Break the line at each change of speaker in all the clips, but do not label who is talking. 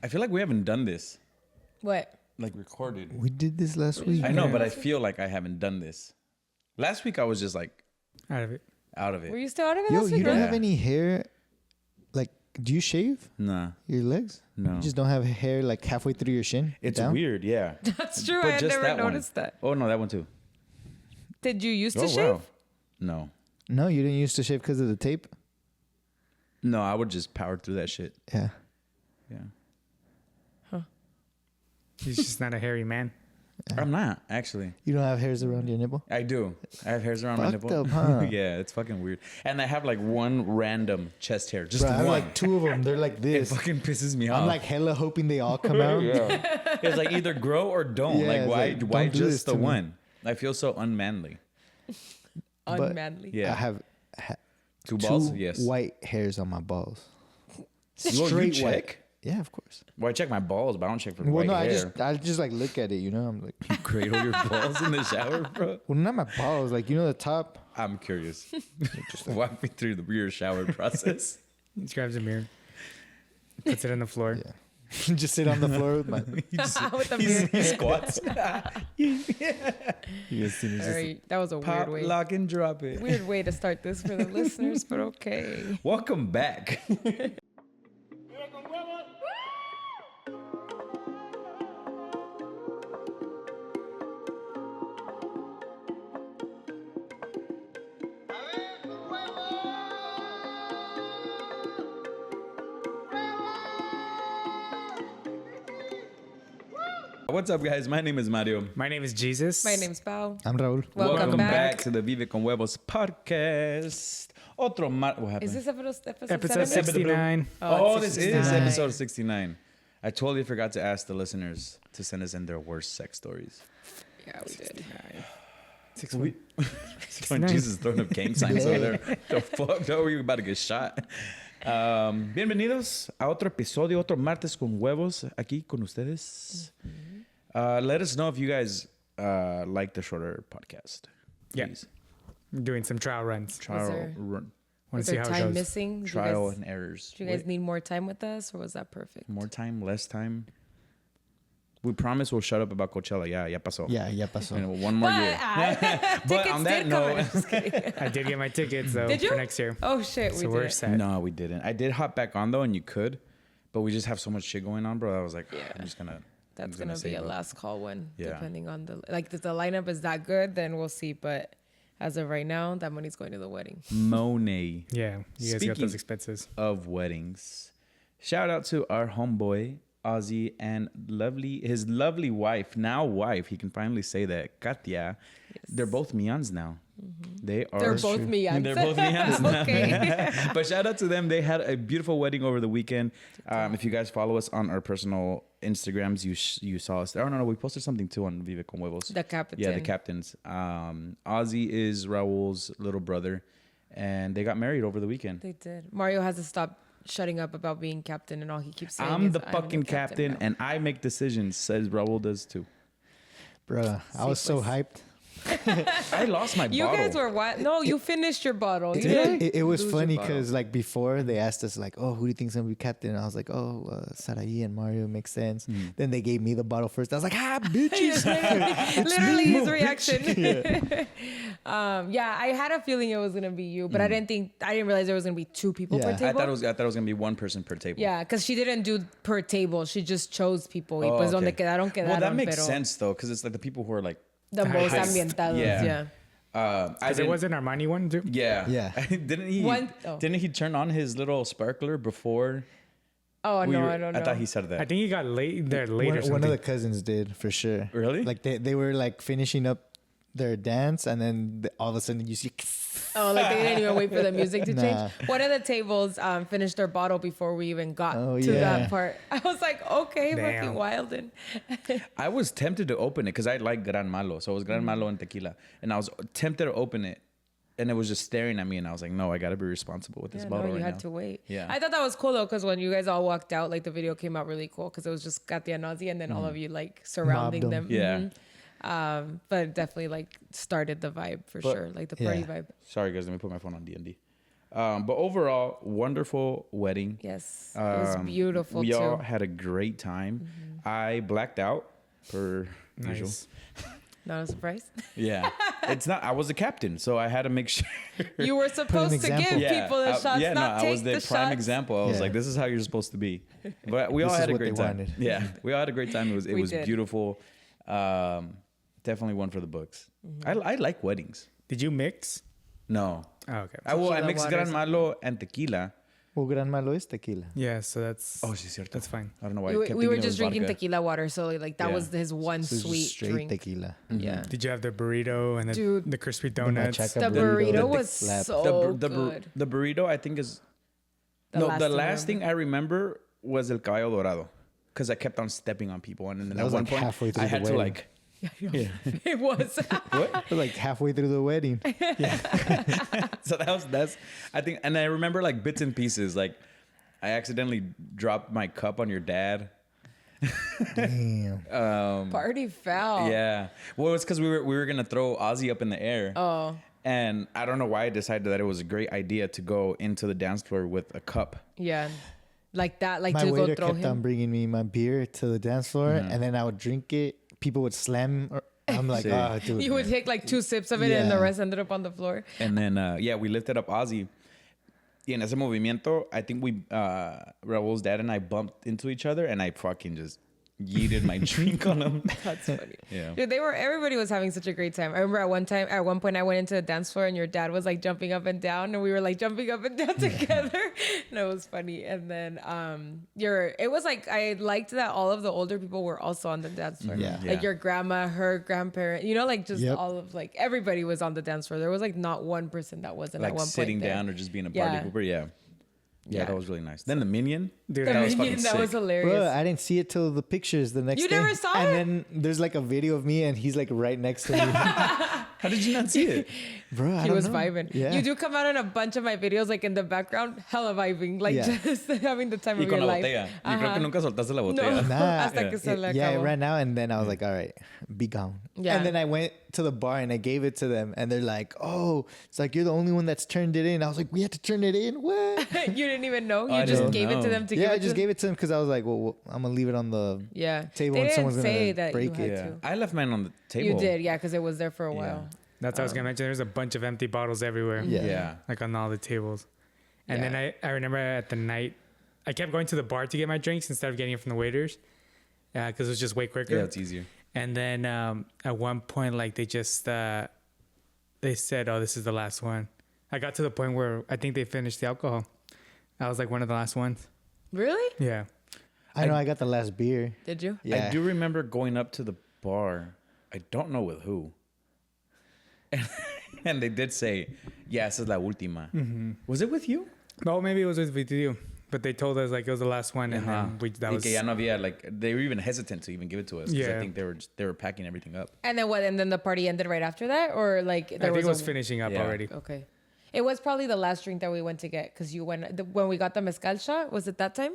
I feel like we haven't done this.
What?
Like recorded.
We did this last week.
I know, but I feel like I haven't done this. Last week I was just like
Out of it.
out of it.
Were you still out of it
Yo,
last
you
week?
don't
Yeah.
have any hair. Like, do you shave
Nah,
your legs?
no.
You just don't have hair like halfway through your shin.
It's
down?
weird, yeah.
That's true.
But
I had
just
never
that one.
noticed that.
Oh no, that one too.
Did you used to
Oh
shave?
wow. No,
No, you didn't used to shave because of the tape.
no, I would just power through that shit.
Yeah.
Yeah,
He's just not a hairy man.
I'm not actually.
You don't have hairs around your nipple.
I do. I have hairs around my
Fucked
nipple.
up, huh?
Yeah, it's fucking weird. And I have like one random chest hair, just
Bro, I have
one.
like two of them. They're like
It
this.
fucking pisses me off.
I'm like hella hoping they all come out.
Yeah. It's like either grow or don't.
Yeah,
like
it's
why?
like,
why
don't do this
just the
to me.
one? I feel so unmanly.
But-
Unmanly.
Yeah.
I have
Two balls.
two
Yes.
white hairs on my balls.
You
Straight
check?
white. Yeah, of course.
Well, I check my balls, but I don't check for
Well,
white
no,
hair.
I just like look at it. You know, I'm like,
You cradle your balls in the shower, bro.
well, not my balls. Like, you know, the top.
I'm curious. Just walk me through your shower process.
He just grabs a mirror, puts it on the floor.
Yeah. Just sit on the floor with my.
With the mirror.
He squats.
You guys see me
All
just
right, that was a
Pop,
weird way.
lock, and drop it.
Weird way to start this for the listeners, but okay.
Welcome back. What's up, guys? My name is Mario.
My name is Jesus.
My name's Bao.
I'm Raul.
Welcome back.
to the Vive con Huevos podcast. What happened?
Is this episode
Episode
7?
69.
Oh,
it's
this is
69.
episode 69. I totally forgot to ask the listeners to send us in their worst sex stories.
Yeah, we did.
We, when Jesus throwing up gang signs over there. The fuck? No, we about to get shot. Bienvenidos a otro episodio, otro martes con huevos, aquí con ustedes. Let us know if you guys like the shorter podcast.
Yeah.
Please.
I'm doing some trial runs.
Trial
there-
run.
Want
Was
to see
there
how it
time
goes.
missing? Did
Trial
you guys,
and errors.
do you guys
Wait,
need more time with us, or was that perfect?
more time, less time? We promise we'll shut up about Coachella. Ya pasó.
Yeah, pasó.
And one more year. But on that note,
I did get my tickets though
Did you?
for next year.
Oh shit, we
So we're
did.
set.
no, we didn't. I did hop back on though, and you could, but we just have so much shit going on, bro. I was like,
Yeah.
I'm just gonna.
That's
I'm
gonna be
save
a
up.
last call one,
Yeah.
depending on the if the lineup is that good, then we'll see. But as of right now, that money's going to the wedding.
Monet.
Yeah, you guys got
Speaking-
those expenses.
Of weddings. Shout out to our homeboy Ozzy and his lovely wife, now wife. He can finally say that, Katia. They're both Mians now. They are.
They're both Mians.
They're both Mians now.
Okay.
But shout out to them. They had a beautiful wedding over the weekend. If you guys follow us on our personal Instagrams, you saw us there. Oh no, we posted something too on Vive con Huevos.
The captain.
Yeah, the captains. Ozzy is Raul's little brother, and they got married over the weekend.
They did. Mario has to stop shutting up about being captain, and all he keeps saying
I'm
is,
the fucking captain,
now."
and I make decisions. Says Raul does too.
Bro, I was so hyped.
I lost my
You
bottle.
guys were what? No, you finished your bottle. You
It,
didn't
it was
lose your
funny
bottle.
because like before they asked us like, oh, who do you think's gonna be captain? And I was like, oh, Sarai and Mario makes sense. Then they gave me the bottle first. I was like, bitches.
Literally
me,
his
bitch.
reaction. Yeah, I had a feeling it was gonna be you, but I didn't realize there was gonna be two people per
Yeah.
table.
I thought it was gonna be one person per table.
Yeah, because she didn't do per table. She just chose people. Y
Oh,
pues
okay.
donde quedaron, quedaron.
Well, that makes
pero
sense though, because it's like the people who are like.
The most
Highest.
ambientados.
Yeah.
Yeah.
I
Because it
didn't-
was an Armani one too.
Yeah.
Yeah.
Didn't he?
Oh.
Didn't he turn on his little sparkler before?
Oh,
we
no,
were-
I don't know.
I thought he said that.
I think he got late there later.
One of the cousins did for sure.
Really?
Like they were like finishing up their dance, and then all of a sudden you see.
Oh, like they didn't even wait for the music to
Nah.
change. One of the tables finished their bottle before we even got
Oh,
to
yeah.
that part. I was like, okay,
Damn.
fucking wild. And
I was tempted to open it because I like Gran Malo. So it was Gran Malo and tequila. And I was tempted to open it. And it was just staring at me. And I was like, no, I got to be responsible with this
yeah,
bottle
no, you
right
had
now.
to wait.
Yeah.
I thought that was cool though, because when you guys all walked out, like the video came out really cool because it was just Katia and Ozzy and then all of you like surrounding
Mobbed
them.
Yeah.
But it definitely like started the vibe for
But-
sure, like the party
Yeah.
vibe.
Sorry, guys. Let me put my phone on D&D. But overall, wonderful wedding.
Yes, it was beautiful
We
too.
all had a great time. I blacked out per usual.
Nice.
Not a surprise.
Yeah, it's not. I was the captain, so I had to make sure.
You were supposed to
example.
give people the shots, not
I
take
was the
the
prime
shots.
example. I was
Yeah.
like, this is how you're supposed to be. But we all
This
had
is
a
what
great
they
time.
wanted.
Yeah, we all had a great time. It was
We did.
beautiful. Definitely one for the books. I like weddings.
Did you mix?
No,
Oh, okay.
I
Tequila
mix
water
Gran
is-
Malo and tequila.
Well, Gran Malo is tequila.
Yeah, so that's
Sí, cierto.
that's fine.
I don't know why. I
We,
kept
we were
thinking it
just
was
drinking
vodka.
tequila water, so like that
Yeah.
was his one
So it's just
sweet
straight
drink.
tequila.
Yeah,
Did you have the burrito and
Dude.
the crispy donuts?
machaca
the
burrito.
burrito
The
was
slap.
so
the
good.
the burrito, I think is
The
the
last
last
thing
thing I remember was el caballo dorado, because I kept on stepping on people, and then
That
at
was
one
like
point
halfway through
I
the
had to
wedding.
like
It was.
what?
Like halfway through the wedding.
So that's I think, and I remember like bits and pieces. Like I accidentally dropped my cup on your dad.
Damn.
Party foul.
Yeah, well, it was because we were gonna throw Ozzy up in the air.
Oh.
And I don't know why I decided that it was a great idea to go into the dance floor with a cup.
Yeah. Like that, like
My
to go
waiter
throw
kept on
him.
bringing me my beer to the dance floor, and then I would drink it. People would slam. I'm like,
Sí.
oh, dude.
You would take like 2 sips of it and the
Yeah.
rest ended up on the floor.
And then, we lifted up Ozzy. Y en ese movimiento, I think Raul's dad and I bumped into each other, and I fucking just yeeted my drink on him.
That's funny.
Yeah.
Dude, everybody was having such a great time. I remember at one point I went into the dance floor and your dad was like jumping up and down and we were like jumping up and down together. And it was funny. And then it was like, I liked that all of the older people were also on the dance floor.
Yeah.
Like your grandma, her grandparent, like just
Yep.
all of like everybody was on the dance floor. There was like not one person that wasn't at
Like
one
sitting
point there.
down or just being a party
Yeah.
pooper. Yeah. Yeah,
Yeah.
that was really nice. Then the Minion.
Dude,
The
That was
minion,
fucking
that was
sick.
hilarious.
Bro, I didn't see it till the pictures the next
You
day.
never saw
and
it?
then there's like a video of me and he's like right next to me.
How did you not see it?
Bro, I
He
don't
was
know.
vibing.
Yeah.
You do come out in a bunch of my videos, like in the background, hella vibing, like
Yeah.
just having the time
Y
of
con
your
la
life.
botella. Yo creo que nunca soltaste la
No,
botella.
Nah.
hasta que se le
Yeah, I
acabó.
ran out and then I was like, all right, be gone.
Yeah.
And then I went to the bar and I gave it to them and they're like, oh, it's like you're the only one that's turned it in. I was like, we had to turn it in? What?
You didn't even know.
I
You just
didn't
gave it to
know.
them to
Yeah,
give
I
it
just
to
gave it to them because I was like, well, I'm going to leave it on the
Yeah.
table
They
and
didn't
someone's gonna
say that
break
you
it.
had
Yeah.
to.
I left mine on the table.
You did, yeah, because it was there for a while.
that's what I was gonna mention. There's a bunch of empty bottles everywhere.
Yeah.
Yeah.
Like on all the tables. And
Yeah.
then I remember at the night, I kept going to the bar to get my drinks instead of getting it from the waiters. Because it was just way quicker.
Yeah, it's easier.
And then at one point, like they just they said, "Oh, this is the last one." I got to the point where I think they finished the alcohol. I was like one of the last ones.
Really?
Yeah.
I know I got the last beer.
Did you?
Yeah.
I do remember going up to the bar. I don't know with who. And they did say, "Yeah, esa es la última." Was it with you?
Oh, maybe it was with you, but they told us like it was the last one, and
Uh-huh.
then that
Y
was
que ya no había, like, they were even hesitant to even give it to us. 'Cause I
Yeah.
think they were packing everything up.
And then what? And then the party ended right after that? Or like
I
there
think it was
a-
finishing up
Yeah.
already.
Okay. It was probably the last drink that we went to get because when we got the mezcal shot. Was it that time?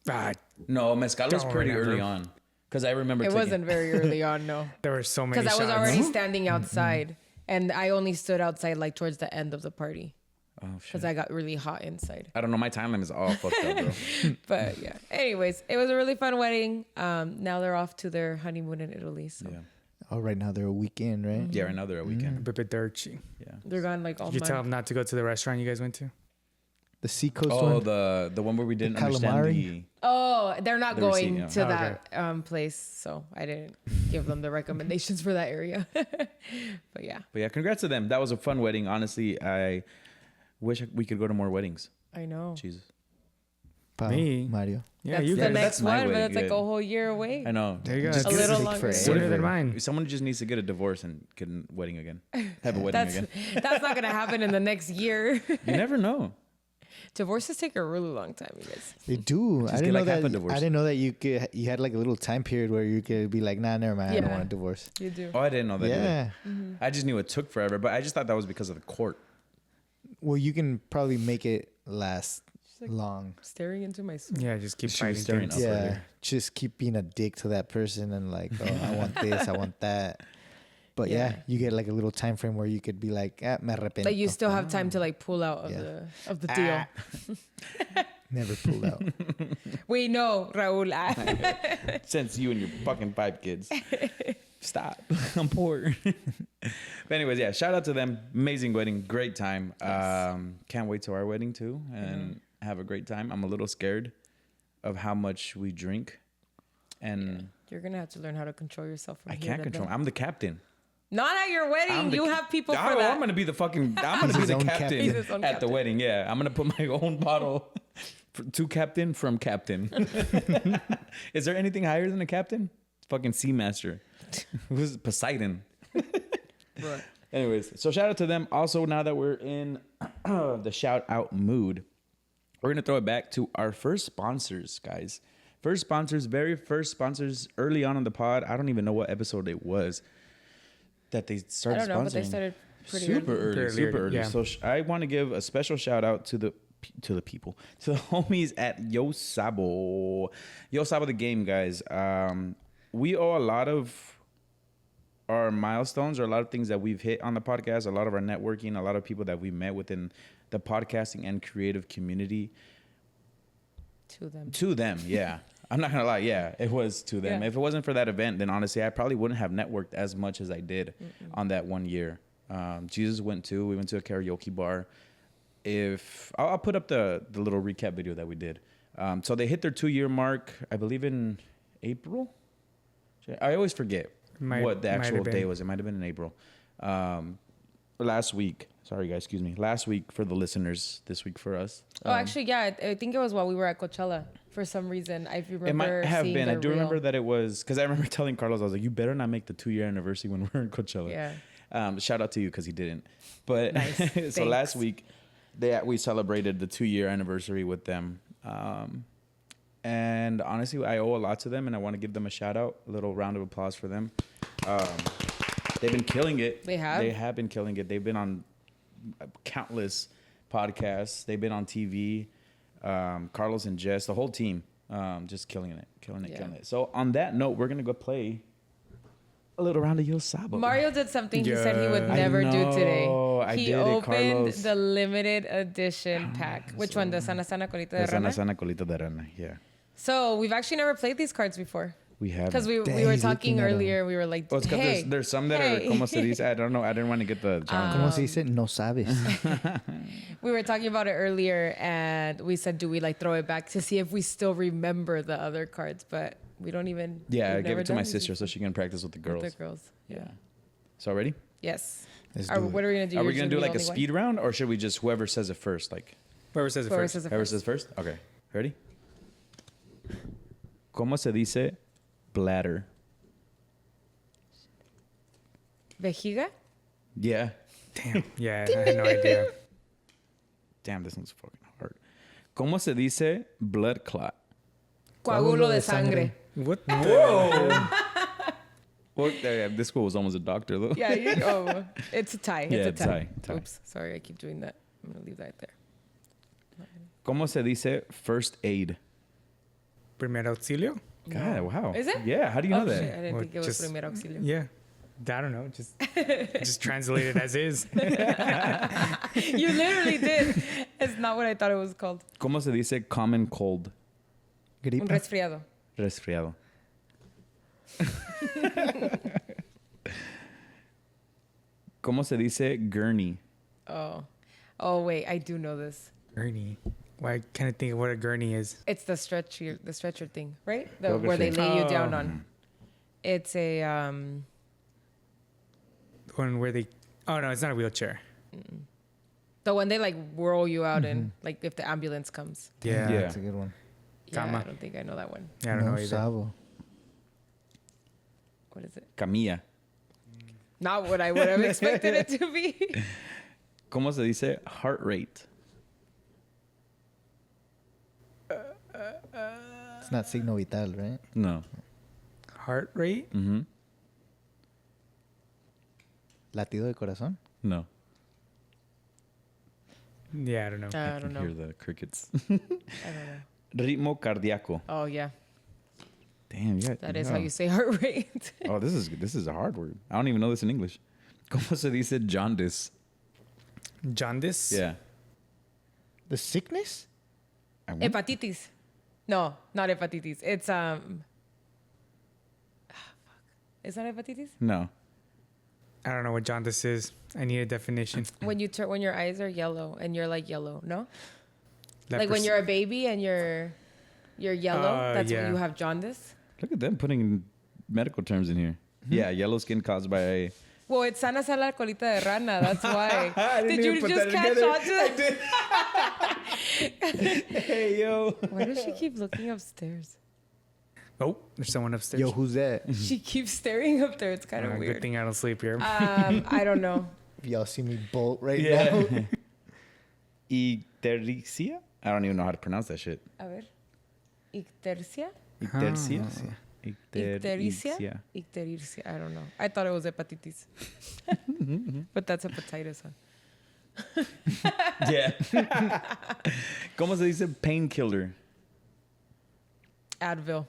Ah,
No, mezcal was
Don't
pretty
remember.
early on. Because I remember
It
taking-
wasn't very early on, no.
there were so many
Because I
shots.
was already standing outside and I only stood outside like towards the end of the party
Oh,
because
shit.
I got really hot inside.
I don't know. My timeline is all fucked up, bro.
But yeah. Anyways, it was a really fun wedding. Now they're off to their honeymoon in Italy. So
Yeah.
Oh, right now they're a weekend, right?
Yeah, right now they're a weekend.
Bit dirty.
Yeah.
they're gone like all
Did you tell
month.
them not to go to the restaurant you guys went to?
The Seacoast
Oh,
one.
the one where we didn't
calamari?
understand
Oh, they're not
The
going
receipt, yeah.
to
Oh,
that place. So I didn't give them the recommendations for that area. But yeah,
But yeah, congrats to them. That was a fun wedding. Honestly, I wish we could go to more weddings.
I know.
Jesus.
Me?
Mario.
Yeah,
That's
you
the
guys.
next
That's my
one, but
wedding,
it's like
yeah.
a whole year away.
I know.
There you go.
Just
A
get-
little
take
longer.
forever.
Sooner than mine.
Someone just needs to get a divorce and get a wedding again. Have a wedding
That's
again.
that's not gonna happen in the next year.
You never know.
Divorces take a really long time, you guys.
They do.
Just
I
get,
didn't know
like, half a
that.
divorce.
I didn't know that you had like a little time period where you could be like, nah, never mind. I don't
Yeah.
want a divorce.
You do.
Oh, I didn't know that.
Yeah.
Either. I just knew it took forever, but I just thought that was because of the court.
Well, you can probably make it last
like-
long.
Staring into my soul.
Yeah, just keep
She was
fighting
staring
things.
up.
Yeah.
further.
Just keep being a dick to that person and like, oh, I want this, I want that. But yeah, you get like a little time frame where you could be like, me arrepiento.
Like you still have time to like pull out of the deal.
Never pulled out.
We know, Raul.
Since you and your fucking 5 kids. Stop. I'm poor. But anyways, yeah, shout out to them. Amazing wedding. Great time. Yes. Can't wait to our wedding too and have a great time. I'm a little scared of how much we drink. And
you're going to have to learn how to control yourself from
I
here
can't control.
then.
I'm the captain.
Not at your wedding. You have people for that.
I'm going to be the fucking... I'm going to be the captain at the wedding. Yeah. I'm going to put my own bottle to captain from captain. Is there anything higher than a captain? It's fucking Seamaster. Who's Poseidon?
Right.
Anyways, so shout out to them. Also, now that we're in the shout out mood, we're going to throw it back to our first sponsors, guys. Very first sponsors early on in the pod. I don't even know what episode it was that they started sponsoring.
I don't know, but they started
super early. Yeah. So I want to give a special shout out to the people, to the homies at Yo Sabo. Yo Sabo the game, guys. We owe a lot of our milestones or a lot of things that we've hit on the podcast, a lot of our networking, a lot of people that we met within the podcasting and creative community. To them, yeah. I'm not going to lie. Yeah, it was to them. Yeah. If it wasn't for that event, then honestly, I probably wouldn't have networked as much as I did on that one year. Geezus went too. We went to a karaoke bar. I'll put up the little recap video that we did. So they hit their 2-year mark, I believe in April. I always forget what the actual day was. It might have been in April. Last week. Sorry, guys. Excuse me. Last week for the listeners. This week for us.
Actually, yeah. I think it was while we were at Coachella. For some reason, I remember.
It might have been. I do remember that it was because I remember telling Carlos, I was like, "You better not make the 2-year anniversary when we're in Coachella."
Yeah.
Shout out to you because he didn't. But
nice.
So last week, we celebrated the 2-year anniversary with them. And honestly, I owe a lot to them, and I want to give them a shout out, a little round of applause for them. They've been killing it. They have been killing it. They've been on countless podcasts. They've been on TV. Carlos and Jess, the whole team, just killing it. So on that note, we're gonna go play a little round of Yo Sabo.
Mario did something he said he would never do today. He opened the limited edition pack. Which one? The Sana Sana Colita de Rana?
Sana Colita de Rana, yeah.
So we've actually never played these cards before.
We have.
Because we were talking earlier. We were like,
well, hey, there's some that are, como se dice, I don't know. I didn't want to get the challenge.
Como se dice? No sabes.
We were talking about it earlier, and we said, do we like throw it back to see if we still remember the other cards? But we don't even.
Yeah, I gave it to my sister so she can practice with the girls.
Yeah.
So ready?
Yes.
What are we gonna do? Are we gonna do like a speed round, or should we just whoever says it first? Like
whoever says it first.
Whoever says first. Okay. Ready? ¿Cómo se dice bladder?
Vejiga?
Yeah.
Damn. Yeah, I had no idea.
Damn, this one's fucking hard. ¿Cómo se dice blood clot?
Coágulo de sangre.
What?
Whoa. Well, this school was almost a doctor, though.
Yeah, it's a tie.
Yeah,
it's a tie.
Tie.
Oops, sorry, I keep doing that. I'm going to leave that there.
¿Cómo se dice first aid?
Primer auxilio?
God, wow.
Is it?
Yeah, how do you know that?
Shit, I didn't think it was primer auxilio.
Yeah. I don't know. Just translate it as is.
You literally did. It's not what I thought it was called.
¿Cómo se dice common cold?
Gripa. Un resfriado.
Resfriado. ¿Cómo se dice gurney?
Oh, wait. I do know this.
Gurney. Why can't I think of what a gurney is?
It's the stretcher thing, right? Where they lay you down on. It's a
one where they. Oh no, it's not a wheelchair.
The one they like whirl you out in, like if the ambulance comes.
Yeah, that's a good one.
Yeah, I don't think I know that one.
Yeah, I don't know either.
Sabo.
What is it?
Camilla.
Not what I would have expected it to be.
¿Cómo se dice heart rate?
It's not signo vital, right?
No.
Heart rate?
Mm-hmm.
Latido de corazón?
No.
Yeah, I don't know.
I don't know.
Hear the crickets.
I don't know.
Ritmo cardíaco.
Oh, yeah.
Damn, yeah.
That is how you say heart rate.
Oh, this is a hard word. I don't even know this in English. ¿Cómo se dice jaundice?
Jaundice?
Yeah.
The sickness?
Hepatitis. No, not hepatitis. It's fuck. Is that hepatitis?
No.
I don't know what jaundice is. I need a definition.
When your eyes are yellow and you're like yellow, no? Like when
Leprosy.
you're a baby and you're yellow, that's when you have jaundice.
Look at them putting medical terms in here. Yeah, yellow skin caused by
Well, it's sana la colita de rana. That's why.
I didn't
Did you
even put
just
that
catch
together.
on to that?
Hey, yo.
Why does she keep looking upstairs?
Oh, there's someone upstairs.
Yo, who's that?
She keeps staring up there. It's kind of
Good
weird.
thing I don't sleep here.
I don't know.
Y'all see me bolt right
Yeah.
now?
Ictericia? I don't even know how to pronounce that shit.
A ver. Ictericia?
Ictericia?
Ictericia? Ictericia. I don't know. I thought it was hepatitis. But that's hepatitis, huh?
Yeah. ¿Cómo se dice painkiller?
Advil.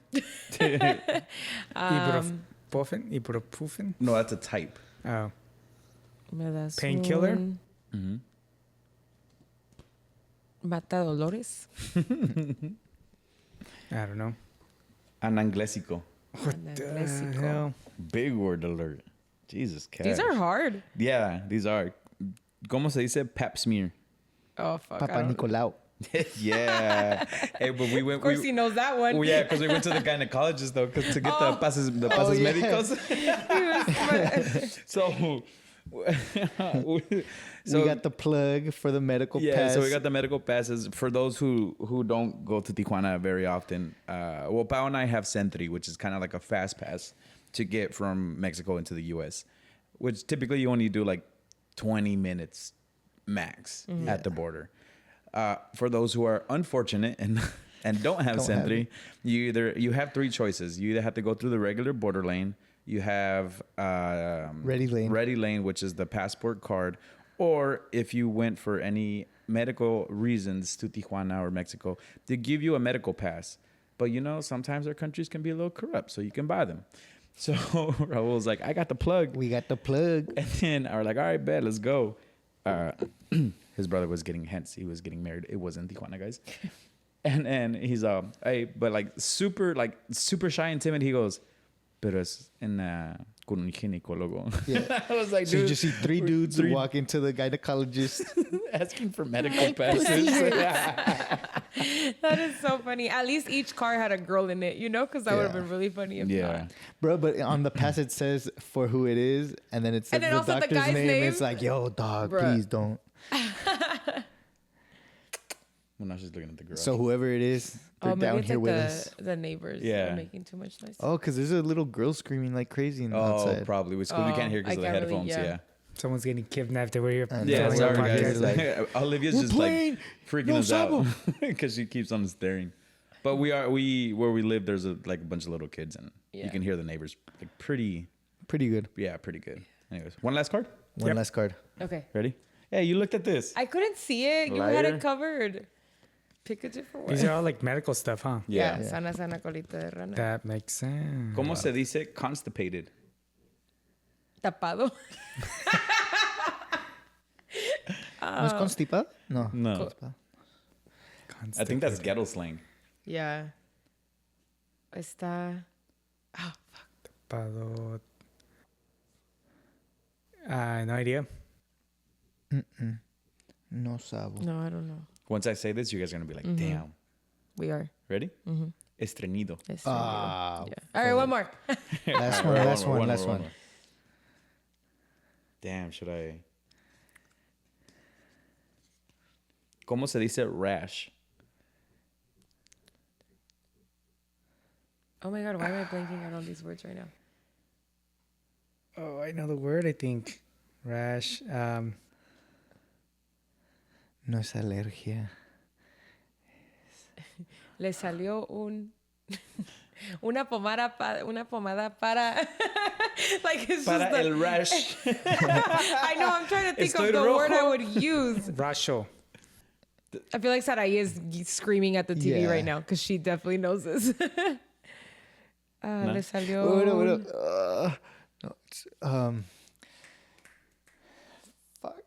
Ibuprofen?
No, that's a type.
Oh.
Me das
Painkiller?
un Mata dolores.
I don't know.
Ananglésico.
Analgésico.
Hell.
Big word alert. Jesus, Cash.
These are hard.
Yeah, these are. ¿Cómo se dice pap smear?
Oh, fuck.
Papa Nicolau.
Yeah. Hey, but we went.
Of course he knows that one.
Well, yeah, because we went to the gynecologist though, to get the pases
yeah.
médicos. So,
We got the plug for the medical pass.
so we got the medical passes for those who don't go to Tijuana very often. Well, Pao and I have Sentry, which is kind of like a fast pass to get from Mexico into the U.S., which typically you only do like 20 minutes max at the border. For those who are unfortunate and don't have Sentry, you have three choices. You either have to go through the regular border lane. You have
Ready lane,
which is the passport card, or if you went for any medical reasons to Tijuana or Mexico, they give you a medical pass. But sometimes our countries can be a little corrupt, so you can buy them. So Raul was like, I got the plug.
We got the plug.
And then I was like, all right, bet, let's go. His brother was he was getting married. It wasn't Tijuana, guys. And he's hey, but super shy and timid. He goes, pero es con un ginecólogo.
Yeah.
I was like,
So you
dude,
just see three dudes walk into the gynecologist.
asking for medical passes.
That is so funny. At least each car had a girl in it, because that would have been really funny if not.
Bro, but on the pass it says for who it is, and then it says
And then
the
also the
doctor's
guy's
name.
name.
It's like, yo, dog,
Bruh.
please don't.
Well, now she's looking at the girl.
So whoever it is, they're
Maybe
down
it's
here
like
with us.
the neighbors
Yeah.
are making too much noise.
Oh, because there's a little girl screaming like crazy outside.
Probably. With school, you can't hear because of the
I can't really-
headphones.
yeah.
Someone's getting kidnapped over here.
Yeah,
Telling
sorry,
our
guys.
podcast,
Olivia's
"We're
just
playing
freaking
Yo
us out
Sabo."
because she keeps on staring. But where we live, there's a bunch of little kids, and you
Yeah.
can hear the neighbors pretty
Pretty good.
good. Anyways, one last card.
One last card.
Okay.
Ready? Hey, you looked at this.
I couldn't see it. You had
Liar.
it covered. Pick a different
These
one.
are all like medical stuff, huh?
Yeah. Sana colita de rana.
That makes sense.
¿Cómo se dice constipated?
Tapado.
¿No es constipado? No.
No. I think that's ghetto slang.
Yeah. Está. Oh, fuck.
Tapado. No idea.
No sabo.
No, I don't know.
Once I say this, you guys are gonna be like, "Damn."
We are.
Ready? Estreñido.
It's
Ah,
yeah. All right, one more.
last
All right,
one.
last one. Damn, should I? ¿Cómo se dice rash?
Oh my God, why am I blanking out on these words right now?
Oh, I know the word, I think. Rash.
No es alergia.
Le salió una pomada para like it's
Para
just
el rash.
I know, I'm trying to think
Estoy
of the word I
rojo.
would use.
Rasho.
I feel like Sarai is screaming at the TV
Yeah.
right now because she definitely knows this. Le salió.
No, it's, fuck.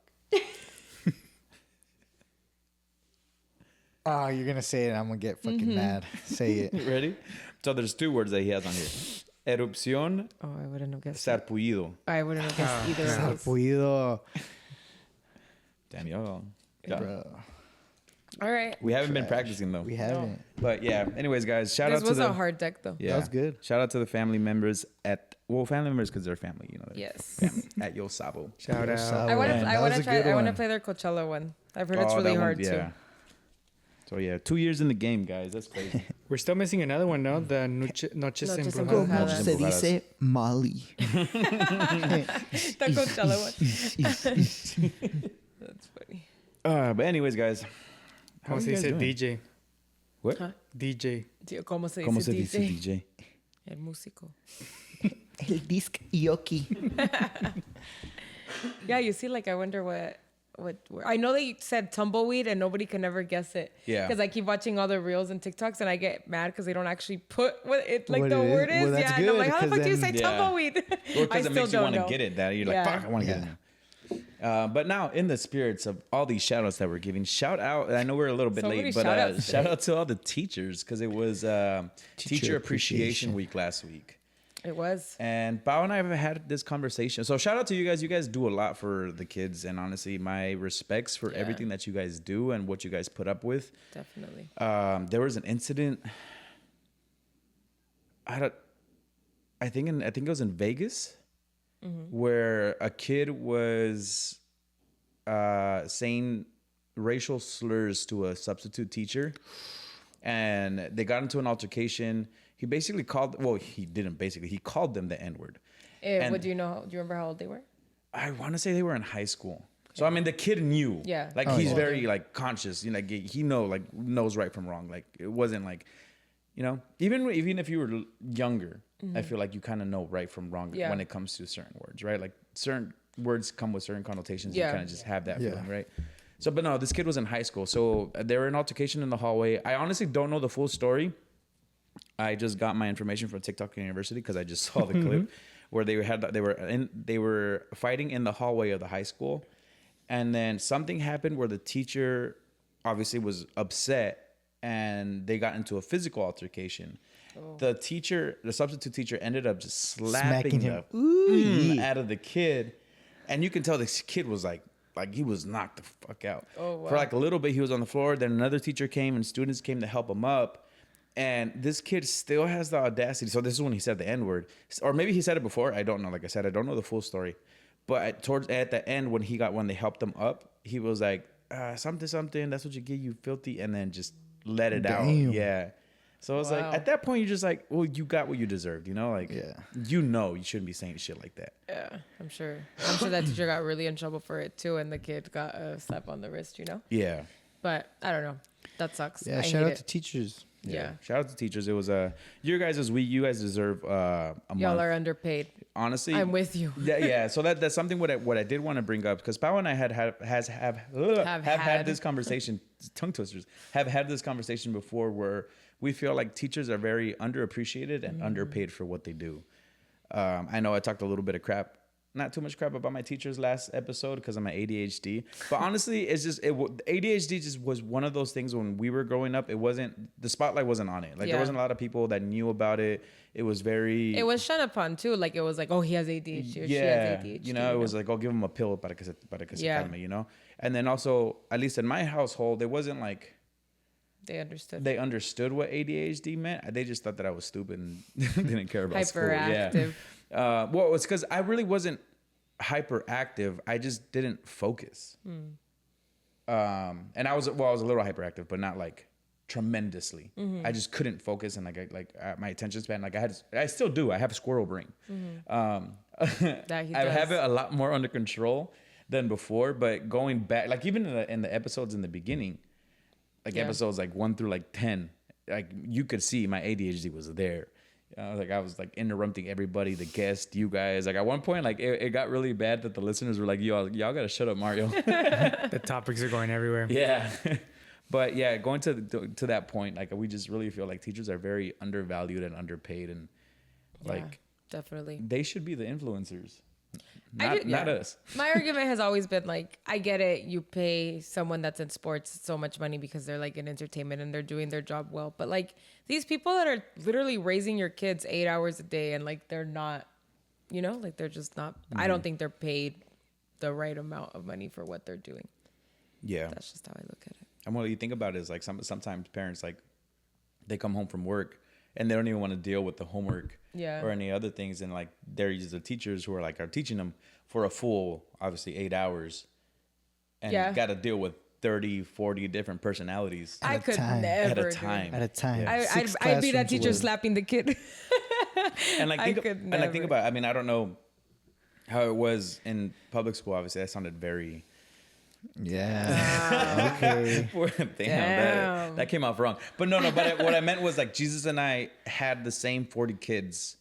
Oh, you're gonna say it and I'm gonna get fucking mad. Say it.
Ready? So there's 2 words that he has on here. Erupción,
Oh, I wouldn't have guessed.
sarpullido.
I wouldn't have guessed either of those.
Sarpullido.
Damn, y'all.
Bro.
All right.
We haven't been practicing though.
We haven't.
But yeah, anyways, guys, shout
This
out to
was
the
a hard deck, though.
Yeah,
That was good.
Shout out to the family members family members because they're family, you know.
Yes.
Family at Yo Sabo.
Shout
Yo
out.
Sabo.
I want
Man,
to.
that
I want
was
to
a
try.
good
I want to
one.
play their Coachella one. I've heard it's
Oh,
really
that one,
hard too.
So yeah, 2 years in the game, guys. That's crazy.
We're still missing another one, no? The Noches
Noches
Embrujadas.
Como
Embrujadas.
se dice Mali.
The Coachella one. That's funny.
But anyways, guys. How
Como
are
se
you guys
dice
doing?
DJ.
What?
Huh?
DJ.
Tío, ¿cómo se
¿Cómo
dice
se dice
DJ?
DJ?
El músico.
El disc yoki.
Yeah, you see, like, I wonder what I know they said tumbleweed and nobody can ever guess it.
Yeah.
Because I keep watching all the reels and TikToks and I get mad because they don't actually put what it like
What
the
it is?
word is.
Well, that's
yeah, and I'm like,
good,
how the fuck do you
'cause
say
then- Yeah.
tumbleweed?
Well,
I
because it
still
makes you
don't
want to
know.
get it. That you're like,
Yeah.
fuck, I want to get it. But now, in the spirits of all these shout outs that we're giving, shout out. I know we're a little bit
So many
late, but
shout-outs
shout
today.
out to all the teachers because it was Teacher Appreciation
Appreciation
Week last week.
It was.
And Bao and I have had this conversation. So shout out to you guys. You guys do a lot for the kids, and honestly, my respects for
Yeah.
everything that you guys do and what you guys put up with.
Definitely.
There was an incident. I think it was in Vegas, where a kid was saying racial slurs to a substitute teacher, and they got into an altercation. He basically called. Well, he didn't basically. He called them the N-word. And-
What do you know? Do you remember how old they were?
I want to say they were in high school. So I mean, the kid knew.
Yeah.
Like
Oh,
he's
yeah.
very like conscious. You know, like he knows right from wrong. Like it wasn't like, you know, even if you were younger, I feel like you kind of know right from wrong
Yeah.
when it comes to certain words, right? Like certain words come with certain connotations.
Yeah.
You kind of just have that
Yeah.
feeling, right? So, but no, this kid was in high school. So they were in altercation in the hallway. I honestly don't know the full story. I just got my information from TikTok University because I just saw the clip where they were fighting in the hallway of the high school, and then something happened where the teacher obviously was upset and they got into a physical altercation.
Oh.
The substitute teacher ended up just
Smacking
slapping
him.
the out of the kid, and you can tell this kid was like he was knocked the fuck out.
Oh, wow.
For like a little bit, he was on the floor. Then another teacher came and students came to help him up. And this kid still has the audacity. So this is when he said the N-word. Or maybe he said it before. I don't know. Like I said, I don't know the full story. But at the end, when they helped him up, he was like, something. That's what you get, you filthy. And then just let it out.
Damn.
Yeah. So it's like,
Wow.
at that point, you're just like, well, you got what you deserved. You know, like,
Yeah.
you know, you shouldn't be saying shit like that.
Yeah, I'm sure. I'm sure that teacher got really in trouble for it too, and the kid got a slap on the wrist. You know.
Yeah.
But I don't know. That sucks.
Yeah,
I
shout
hate
out
it.
to teachers.
Yeah.
Shout out to teachers. It was your guys' week. You guys deserve a
Y'all
month.
are underpaid.
Honestly,
I'm with you.
Yeah. So that's something what I did want to bring up because Pao and I have had this conversation. Tongue twisters have had this conversation before where we feel like teachers are very underappreciated and underpaid for what they do. I know I talked a little bit of crap. Not too much crap about my teachers last episode because of my ADHD. But honestly, it's just ADHD just was one of those things when we were growing up. The spotlight wasn't on it. Like there
Yeah.
wasn't a lot of people that knew about it. It was very.
It was shunned upon too. Like it was like, oh, he has ADHD or she has ADHD.
You know, it was like, oh, give him a pill para que se calme, you know? And then also, at least in my household, it wasn't like
they understood.
they understood what ADHD meant. They just thought that I was stupid and didn't care about school. Yeah.
Hyperactive.
Well, it's because I really wasn't hyperactive. I just didn't focus. And I was a little hyperactive, but not like tremendously. I just couldn't focus, and my attention span, like I still do. I have a squirrel brain.
That he
I have
does.
it a lot more under control than before. But going back, like even in the episodes in the beginning, like
Yeah.
episodes like 1 through like 10, like you could see my ADHD was there. I was like interrupting everybody, the guests, you guys. Like at one point, like it got really bad that the listeners were like, y'all gotta shut up, Mario.
The topics are going everywhere.
Yeah. But yeah, going to that point, like we just really feel like teachers are very undervalued and underpaid, and Like,
definitely.
they should be the influencers.
Not
us.
My argument has always been like, I get it. You pay someone that's in sports so much money because they're like in entertainment and they're doing their job well. But like these people that are literally raising your kids 8 hours a day and like they're not, you know, like they're just not. I don't think they're paid the right amount of money for what they're doing.
Yeah.
That's just how I look at it.
And what you think about it is like sometimes parents, like, they come home from work and they don't even want to deal with the homework or any other things. And like there's the teachers who are teaching them for a full, obviously 8 hours, and got to deal with 30, 40 different personalities.
I could never
at a time.
At a time.
Yeah.
I'd be that teacher slapping the kid.
And like think about it. I mean, I don't know how it was in public school. Obviously, that sounded very.
Yeah. Okay.
Damn, that came off wrong. But no. But what I meant was like Jesus and I had the same 40 kids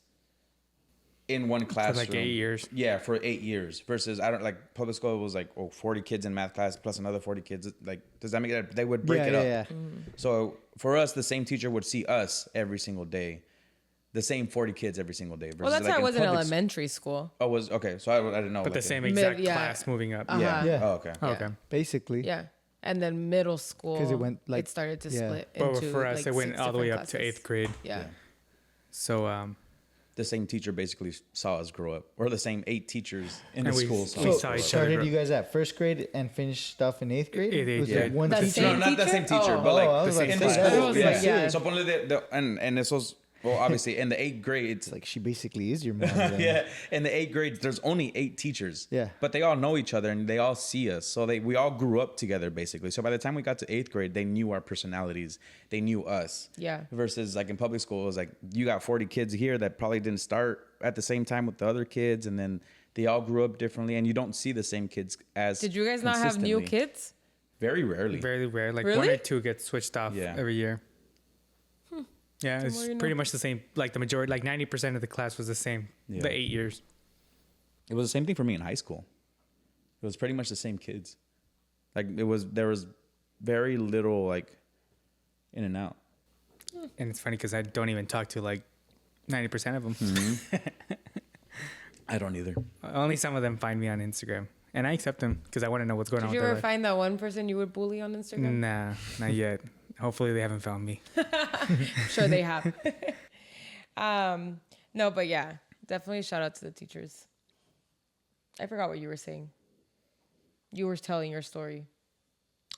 in one classroom.
For like 8 years.
Yeah, for 8 years. Versus I don't like public school was like 40 kids in math class plus another 40 kids. Like, does that make it? They would break it up.
Yeah.
So for us, the same teacher would see us every single day. The same 40 kids every single day.
Well, that's
like
how it was in
public
elementary school.
Oh, was okay. So I didn't know.
But
like
the same exact
yeah.
class moving up.
Yeah.
Yeah.
Oh, okay.
Oh, okay.
Basically.
Yeah. And then middle school,
'Cause it went, like,
it started to
yeah.
split
But
into
for us,
like
it went
6
all the way
different
up to
classes.
8th grade.
Yeah.
So
The same teacher basically saw us grow up, or the same 8 teachers in
And
the
we-
school
we
saw
So
us
saw
grow
each
up.
other.
started you guys at first grade and finished stuff in 8th grade?
Eighth
Was
grade.
there one
The
teacher?
same
No, not the same teacher,
Oh.
but like
Oh, I
the
was
same
like,
in
so
the
that
school.
was
Yeah.
like, yeah.
So ponle and this was well, obviously in the 8th grade.
It's like she basically is your mom. Then.
Yeah, in the 8th grade, there's only 8 teachers.
Yeah.
But they all know each other and they all see us. So we all grew up together basically. So by the time we got to 8th grade, they knew our personalities. They knew us.
Yeah.
Versus like in public school, it was like you got 40 kids here that probably didn't start at the same time with the other kids, and then they all grew up differently, and you don't see the same kids as.
Did you guys not have new
consistently.
kids?
Very rarely.
very rare. Like
Really?
1 or 2 get switched off
Yeah.
every year. Yeah,
The
it's
more you know.
pretty much the same. Like the majority, like 90% of the class was the same.
Yeah.
The 8 years.
It was the same thing for me in high school. It was pretty much the same kids. Like there was very little like in and out.
And it's funny because I don't even talk to like 90% of them.
I don't either.
Only some of them find me on Instagram, and I accept them because I want to know what's going
Did
on
you
with their
ever
life.
find that one person you would bully on Instagram?
Nah, not yet. Hopefully they haven't found me.
Sure they have. No, but yeah, definitely shout out to the teachers. I forgot what you were saying. You were telling your story.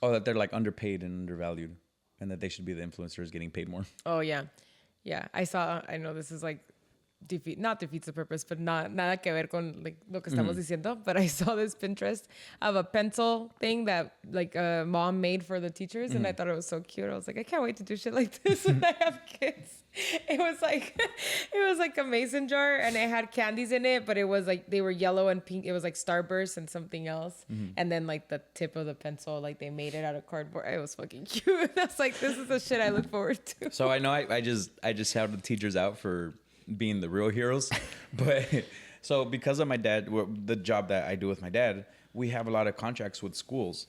Oh, that they're like underpaid and undervalued, and that they should be the influencers getting paid more.
Oh yeah. Yeah. I know this is like not defeats the purpose, but nada que ver con like lo que estamos diciendo. But I saw this Pinterest of a pencil thing that like a mom made for the teachers, and I thought it was so cute. I was like, I can't wait to do shit like this when I have kids. It was like a mason jar, and it had candies in it, but it was like they were yellow and pink. It was like Starburst and something else, and then like the tip of the pencil, like they made it out of cardboard. It was fucking cute. That's like, this is the shit I look forward to.
So I know I just have the teachers out for being the real heroes, but so because of my dad, the job that I do with my dad, we have a lot of contracts with schools.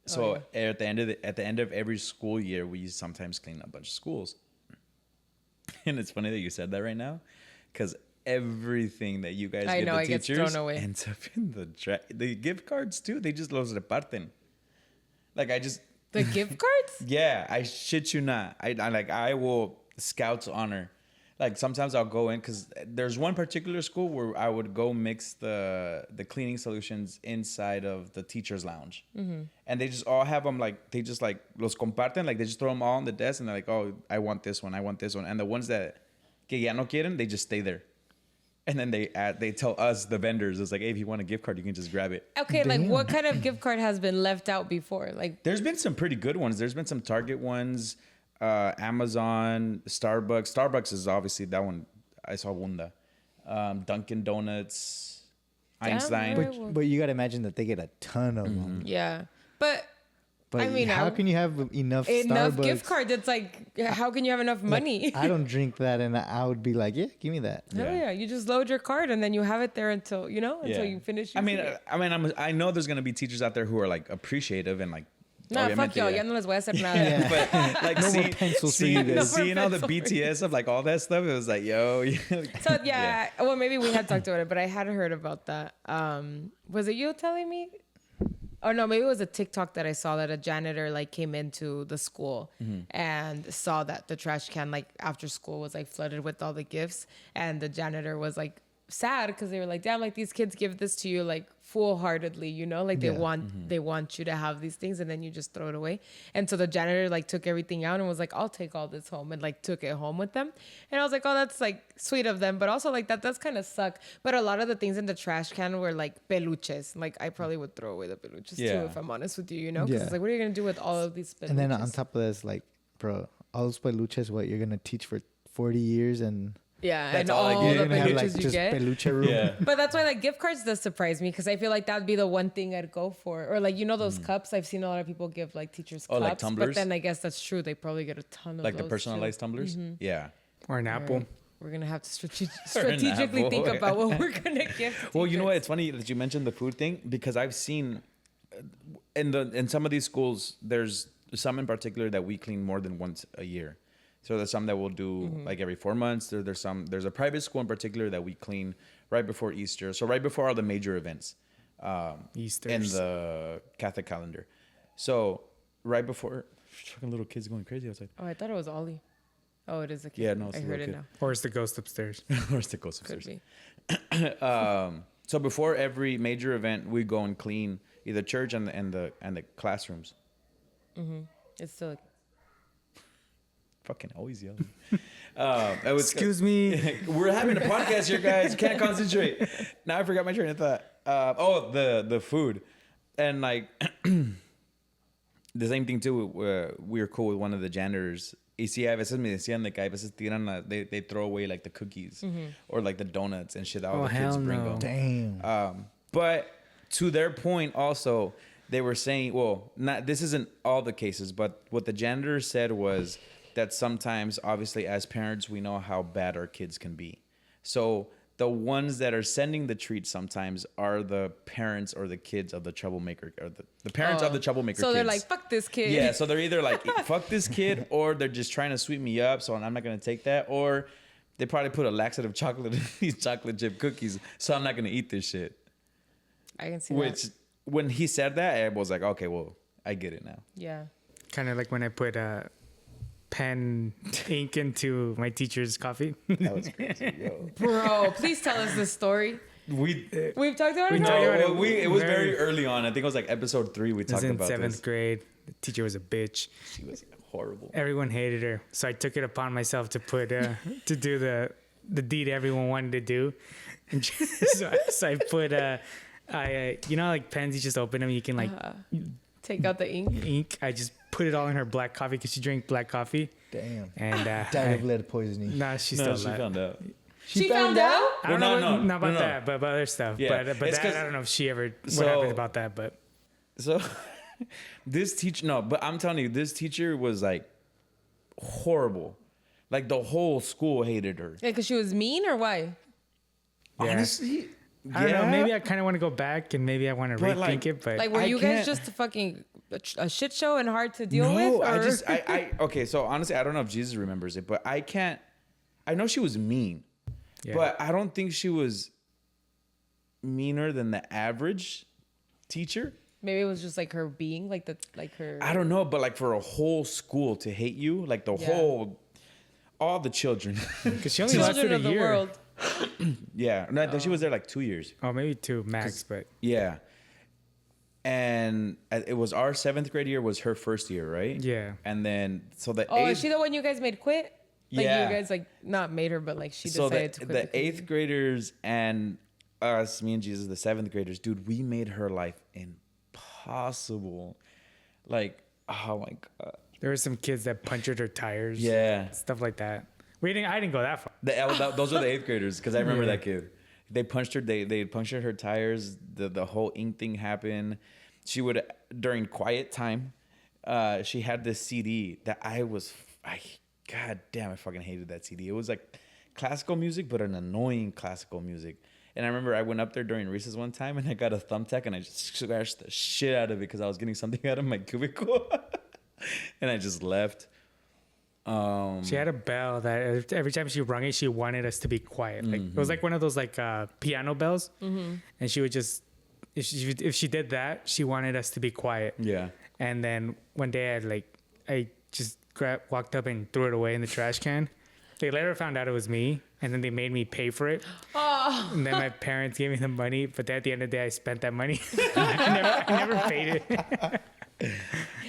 So at the end of every school year, we sometimes clean up a bunch of schools. And it's funny that you said that right now, because everything that you guys give the
gets
teachers
thrown away.
ends up in the gift cards too. They just los reparten. Like
The gift cards?
yeah, I shit you not. I will Scout's honor. Like sometimes I'll go in because there's one particular school where I would go mix the cleaning solutions inside of the teacher's lounge, and they just all have them like they just like los comparten, like they just throw them all on the desk, and they're like, oh, I want this one, and the ones that que ya no quieren, they just stay there, and then they tell us the vendors, it's like, hey, if you want a gift card, you can just grab it.
Okay, like what kind of gift card has been left out before? Like
There's been some pretty good ones. There's been some Target ones. Amazon, Starbucks is obviously that one. I saw Wunda. Dunkin' Donuts, Einstein.
right.
But you got to imagine that they get a ton of them.
yeah, but
But
I mean,
how can you have enough Starbucks?
gift cards? It's like, how can you have enough money?
I don't drink that, and I would be like, yeah, give me that.
Hell yeah, you just load your card and then you have it there until you finish.
I know there's gonna be teachers out there who are like appreciative and like
Nah, fuck y'all.
yeah.
Ya no les voy a hacer nada.
But like
No more pencils for you guys.
seeing all the
pencils for
BTS of like all that stuff, it was like, yo.
So yeah, well maybe we had talked about it, but I hadn't heard about that. Was it you telling me? Or no, maybe it was a TikTok that I saw that a janitor like came into the school and saw that the trash can like after school was like flooded with all the gifts, and the janitor was like sad because they were like, damn, like these kids give this to you like full-heartedly, you know, like they want you to have these things and then you just throw it away. And so the janitor like took everything out and was like, I'll take all this home, and like took it home with them. And I was like, oh, that's like sweet of them, but also like that does kind of suck. But a lot of the things in the trash can were like peluches. Like I probably would throw away the peluches too, if I'm honest with you, you know, because it's like, what are you gonna do with all of these peluches?
And then on top of this, like, bro, all those peluches, what you're gonna teach for 40 years and
yeah,
that's
and
all I
all
get.
the
you're gonna have
peluches
like
you
just
get.
peluche room.
Yeah.
But that's why like gift cards does surprise me, because I feel like that'd be the one thing I'd go for. Or like, you know, those cups. I've seen a lot of people give like teachers cups.
like tumblers?
But then I guess that's true. They probably get a ton of
Like the
those,
personalized
too.
tumblers? Yeah.
Or an apple.
We're gonna have to strategically think
apple.
about what we're gonna give.
Well, you know what? It's funny that you mentioned the food thing, because I've seen in some of these schools, there's some in particular that we clean more than once a year. So there's some that we'll do like every 4 months. There's a private school in particular that we clean right before Easter. So right before all the major events
Easter
in the Catholic calendar. So right before, fucking little kids going crazy outside.
Oh, I thought it was Ollie. Oh, it is a kid.
Yeah, no, it's
I
a
heard
little
it
kid.
now.
Or it's the ghost upstairs.
Where's the ghost
Could
upstairs?
be.
So before every major event, we go and clean either church and the classrooms.
It's still.
Fucking always yelling. It was,
Excuse me.
we're having a podcast here, guys. You can't concentrate. Now I forgot my train of thought. The food, and like the same thing too. We were cool with one of the janitors. Y sí, a veces me decían de que a veces tiran they throw away like the cookies or like the donuts and shit that all the kids
hell
bring
no.
home.
Damn.
But to their point also, they were saying, well, this isn't all the cases, but what the janitor said was that sometimes, obviously, as parents, we know how bad our kids can be. So the ones that are sending the treats sometimes are the parents or the kids of the troublemaker, or the parents of the troublemaker
So
kids.
they're like, fuck this kid.
Yeah, so they're either like, fuck this kid, or they're just trying to sweet me up, so I'm not going to take that. Or they probably put a laxative chocolate in these chocolate chip cookies, so I'm not going to eat this shit.
I can see
Which,
that.
when he said that, I was like, okay, well, I get it now.
Yeah.
Kind of like when I put pen ink into my teacher's coffee.
That was crazy, yo.
Bro, please tell us this story.
We've
talked about it.
talked
now?
about it.
it was very early on. I think it was like episode 3. We
It was
talked
in
about
7th
this.
grade. The teacher was a bitch.
She was horrible.
Everyone hated her. So I took it upon myself to put to do the deed everyone wanted to do. And so I put you know, like pens, you just open them, you can like
Take out the ink.
I just put it all in her black coffee because she drank black coffee.
Damn.
And
Died of lead poisoning.
nah, she's
No,
still
she
alive.
found out.
She found out?
I don't
Well,
know
no,
not about
no.
that, but about other stuff.
Yeah.
But
It's
that
'cause-
I don't know if she ever what
So-
happened about that. But
So this teacher, no, but I'm telling you, this teacher was like horrible. Like the whole school hated her.
Yeah, because she was mean or why?
yeah.
Honestly,
I don't know. Maybe I kind of want to go back and maybe I want to
But,
rethink
like-
it. But
Like, were
I
you guys
can't-
just a shit show and hard to deal
no,
with? Or?
I okay. So honestly, I don't know if Jesus remembers it, but I can't. I know she was mean,
yeah.
but I don't think she was meaner than the average teacher.
Maybe it was just like her being her.
I don't know, but like for a whole school to hate you, like the
Yeah.
all the children.
because she only
Children
lasted a
of the
year.
world.
Yeah, no, I think she was there like 2 years.
Oh, maybe 2 max. But
Yeah, and it was our 7th grade year was her first year, right?
yeah.
And then so the
Oh,
8th,
is she the one you guys made quit? Like
Yeah.
you guys like not made her, but like she
so
decided to quit.
the
because-
8th graders and us, me and Jesus, the 7th graders, dude, we made her life impossible. Like, oh my god.
There were some kids that punctured her tires.
Yeah.
Stuff like that. I didn't go that far.
Those were the 8th graders because I remember
Yeah.
that kid. They punched her. They punctured her tires. The whole ink thing happened. She would during quiet time. She had this CD that God damn, I fucking hated that CD. It was like classical music, but an annoying classical music. And I remember I went up there during recess one time and I got a thumbtack and I just scratched the shit out of it because I was getting something out of my cubicle. And I just left.
She had a bell that every time she rung it, she wanted us to be quiet. Like it was like one of those like piano bells, and she would just if she did that, she wanted us to be quiet.
Yeah.
And then one day I just walked up and threw it away in the trash can. They later found out it was me, and then they made me pay for it.
Oh.
And then my parents gave me the money, but at the end of the day, I spent that money. I never paid it.